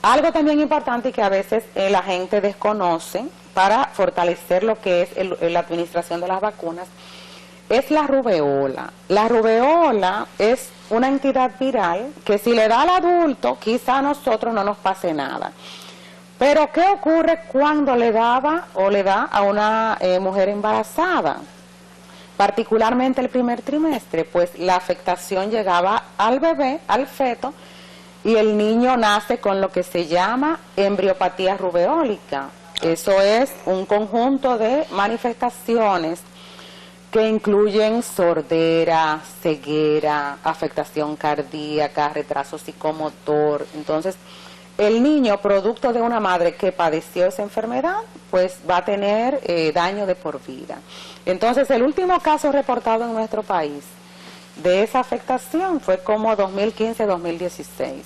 Algo también importante y que a veces la gente desconoce para fortalecer lo que es la administración de las vacunas, es la rubeola. La rubeola es una entidad viral que si le da al adulto, quizá a nosotros no nos pase nada. Pero ¿qué ocurre cuando le daba o le da a una mujer embarazada? Particularmente el primer trimestre, pues la afectación llegaba al bebé, al feto, y el niño nace con lo que se llama embriopatía rubeólica. Eso es un conjunto de manifestaciones que incluyen sordera, ceguera, afectación cardíaca, retraso psicomotor. Entonces, el niño, producto de una madre que padeció esa enfermedad, pues va a tener daño de por vida. Entonces, el último caso reportado en nuestro país de esa afectación fue como 2015-2016.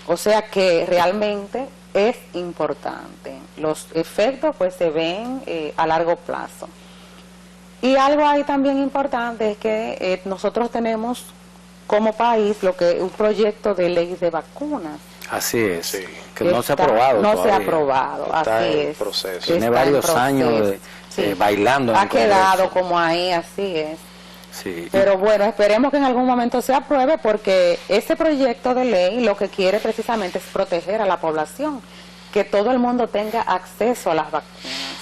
O sea que realmente es importante. Los efectos pues se ven a largo plazo. Y algo ahí también importante es que nosotros tenemos como país lo que un proyecto de ley de vacunas.
Así es,
Sí.
que no se ha aprobado
No
todavía.
se ha aprobado,
Está
así
en
es.
proceso.
Tiene
Está en
varios años
proceso.
bailando en
Ha
el Congreso.
quedado como ahí, así es.
Sí.
Pero bueno, esperemos que en algún momento se apruebe porque ese proyecto de ley lo que quiere precisamente es proteger a la población, que todo el mundo tenga acceso a las vacunas.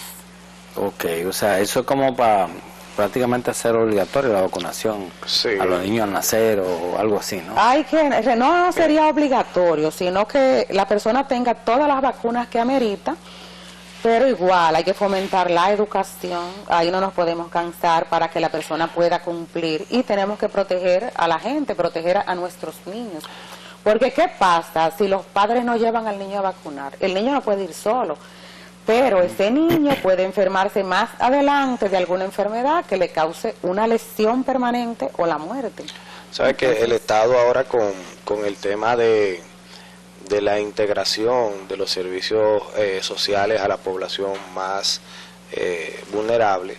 Ok, o sea, eso es como para prácticamente hacer obligatorio la vacunación
Sí.
a los niños al nacer o algo así, ¿no?
Hay que, no sería obligatorio, sino que la persona tenga todas las vacunas que amerita, pero igual hay que fomentar la educación, ahí no nos podemos cansar para que la persona pueda cumplir y tenemos que proteger a la gente, proteger a nuestros niños. Porque ¿qué pasa si los padres no llevan al niño a vacunar? El niño no puede ir solo, pero ese niño puede enfermarse más adelante de alguna enfermedad que le cause una lesión permanente o la muerte.
¿Sabe que el Estado ahora con el tema de la integración de los servicios sociales a la población más vulnerable,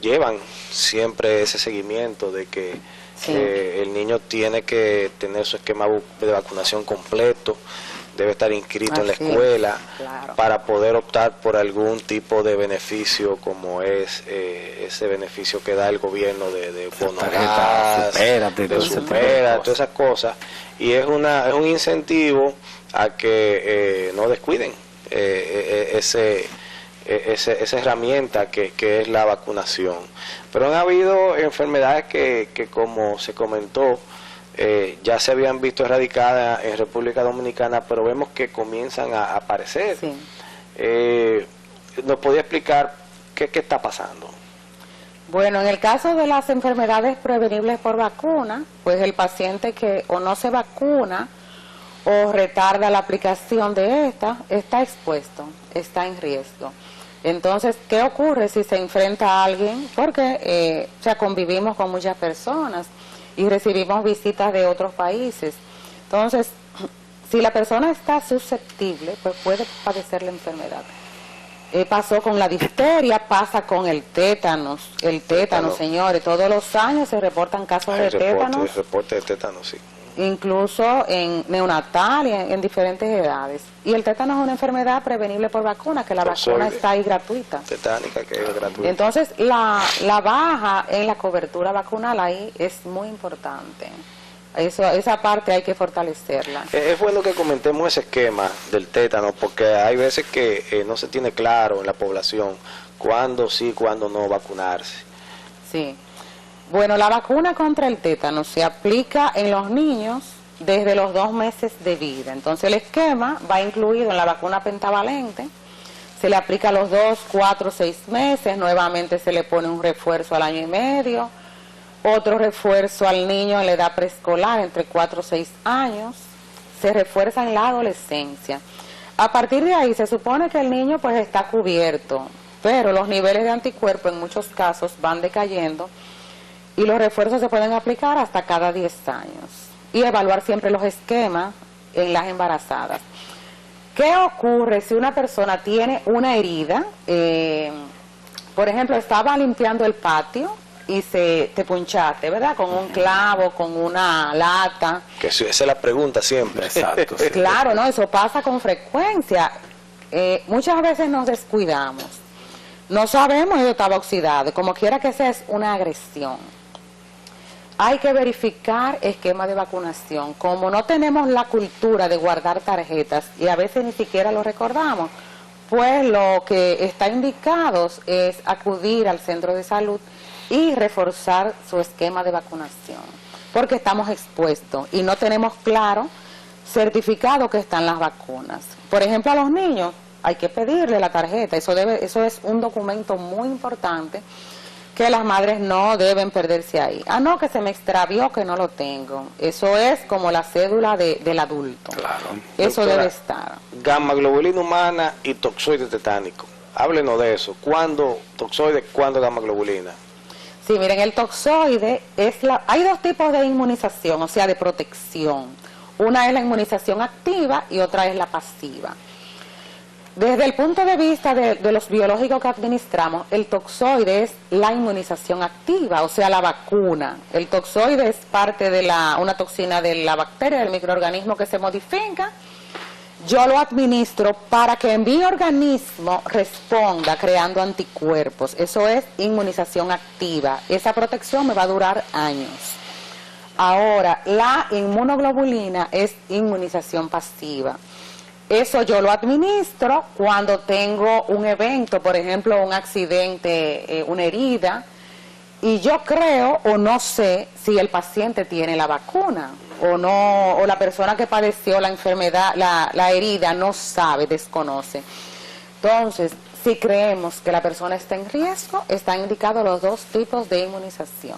llevan siempre ese seguimiento de que
Sí.
el niño tiene que tener su esquema de vacunación completo, debe estar inscrito en la
Así es,
escuela
claro.
para poder optar por algún tipo de beneficio como es ese beneficio que da el gobierno de bono
tarjeta
gas,
Supérate,
de
todo ese tipo de
Supera,
cosas.
todas esas cosas, y es un incentivo a que no descuiden esa herramienta que es la vacunación. Pero han habido enfermedades que como se comentó, ya se habían visto erradicadas en República Dominicana, pero vemos que comienzan a aparecer.
Sí.
¿Nos podía explicar qué está pasando?
Bueno, en el caso de las enfermedades prevenibles por vacuna, pues el paciente que o no se vacuna o retarda la aplicación de esta, está expuesto, está en riesgo. Entonces, ¿qué ocurre si se enfrenta a alguien? Porque convivimos con muchas personas y recibimos visitas de otros países. Entonces, si la persona está susceptible, pues puede padecer la enfermedad. Pasó con la difteria, pasa con el tétanos. El tétanos, señores, todos los años se reportan casos de tétanos.
Reporte de tétanos, sí.
Incluso en neonatal y en diferentes edades. Y el tétano es una enfermedad prevenible por vacuna, que la vacuna está ahí gratuita.
Tetánica, que es gratuita.
Entonces, la baja en la cobertura vacunal ahí es muy importante. Esa parte hay que fortalecerla.
Es bueno que comentemos ese esquema del tétano, porque hay veces que no se tiene claro en la población cuándo sí, cuándo no vacunarse.
Sí. Bueno, la vacuna contra el tétano se aplica en los niños desde los 2 meses de vida. Entonces el esquema va incluido en la vacuna pentavalente. Se le aplica a los 2, 4, 6 meses. Nuevamente se le pone un refuerzo al año y medio. Otro refuerzo al niño en la edad preescolar, entre 4 o 6 años. Se refuerza en la adolescencia. A partir de ahí se supone que el niño pues está cubierto, pero los niveles de anticuerpos en muchos casos van decayendo y los refuerzos se pueden aplicar hasta cada 10 años. Y evaluar siempre los esquemas en las embarazadas. ¿Qué ocurre si una persona tiene una herida? Por ejemplo, estaba limpiando el patio y te punchaste, ¿verdad? Con un clavo, con una lata.
Que esa es la pregunta siempre.
Exacto. Sí.
Claro, ¿no? Eso pasa con frecuencia. Muchas veces nos descuidamos. No sabemos si estaba oxidado. Como quiera que sea, es una agresión. Hay que verificar esquema de vacunación. Como no tenemos la cultura de guardar tarjetas y a veces ni siquiera lo recordamos, pues lo que está indicado es acudir al centro de salud y reforzar su esquema de vacunación, porque estamos expuestos y no tenemos claro certificado que están las vacunas. Por ejemplo, a los niños hay que pedirle la tarjeta, eso es un documento muy importante que las madres no deben perderse ahí. Ah, no, que se me extravió, que no lo tengo. Eso es como la cédula del adulto.
Claro.
Eso
Doctora,
debe estar.
Gamma globulina humana y toxoide tetánico. Háblenos de eso. ¿Cuándo toxoide, cuándo gamma globulina?
Sí, miren, el toxoide hay 2 tipos de inmunización, o sea, de protección. Una es la inmunización activa y otra es la pasiva. Desde el punto de vista de los biológicos que administramos, el toxoide es la inmunización activa, o sea, la vacuna. El toxoide es parte de una toxina de la bacteria, del microorganismo que se modifica. Yo lo administro para que mi organismo responda creando anticuerpos. Eso es inmunización activa. Esa protección me va a durar años. Ahora, la inmunoglobulina es inmunización pasiva. Eso yo lo administro cuando tengo un evento, por ejemplo, un accidente, una herida, y yo creo o no sé si el paciente tiene la vacuna o no, o la persona que padeció la enfermedad, la herida no sabe, desconoce. Entonces, si creemos que la persona está en riesgo, están indicados los 2 tipos de inmunización.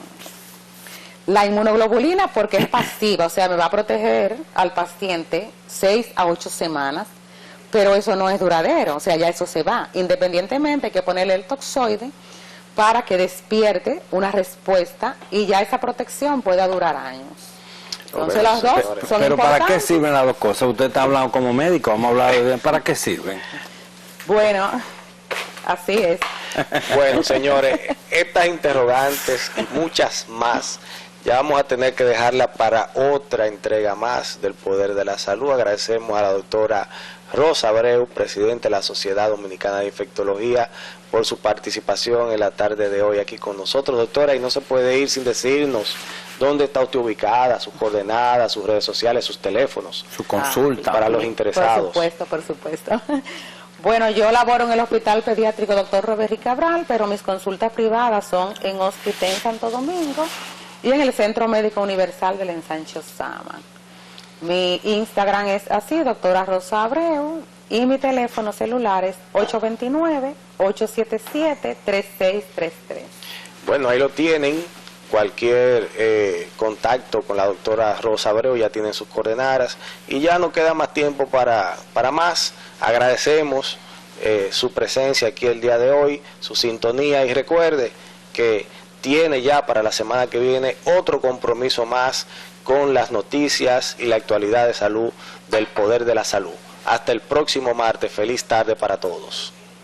La inmunoglobulina porque es pasiva, o sea, me va a proteger al paciente 6 a 8 semanas, pero eso no es duradero, o sea, ya eso se va. Independientemente hay que ponerle el toxoide para que despierte una respuesta y ya esa protección pueda durar años. Entonces las 2 son
Pero
importantes.
¿para qué sirven las 2 cosas? Usted está hablando como médico, vamos a hablar de ¿para qué sirven?
Bueno, así es.
Bueno, señores, estas interrogantes y muchas más ya vamos a tener que dejarla para otra entrega más del Poder de la Salud. Agradecemos a la doctora Rosa Abreu, presidente de la Sociedad Dominicana de Infectología, por su participación en la tarde de hoy aquí con nosotros, doctora, y no se puede ir sin decirnos dónde está usted ubicada, sus coordenadas, sus redes sociales, sus teléfonos.
Su consulta.
Para los interesados.
Por supuesto. Bueno, yo laboro en el Hospital Pediátrico Dr. Robert Cabral, pero mis consultas privadas son en Hospital Santo Domingo, y en el Centro Médico Universal del Ensanche Sama. Mi Instagram es así, doctora Rosa Abreu, y mi teléfono celular es 829-877-3633.
Bueno, ahí lo tienen. Cualquier contacto con la doctora Rosa Abreu, ya tienen sus coordenadas y ya no queda más tiempo para más. Agradecemos su presencia aquí el día de hoy, su sintonía, y recuerde que tiene ya para la semana que viene otro compromiso más con las noticias y la actualidad de salud del Poder de la Salud. Hasta el próximo martes. Feliz tarde para todos.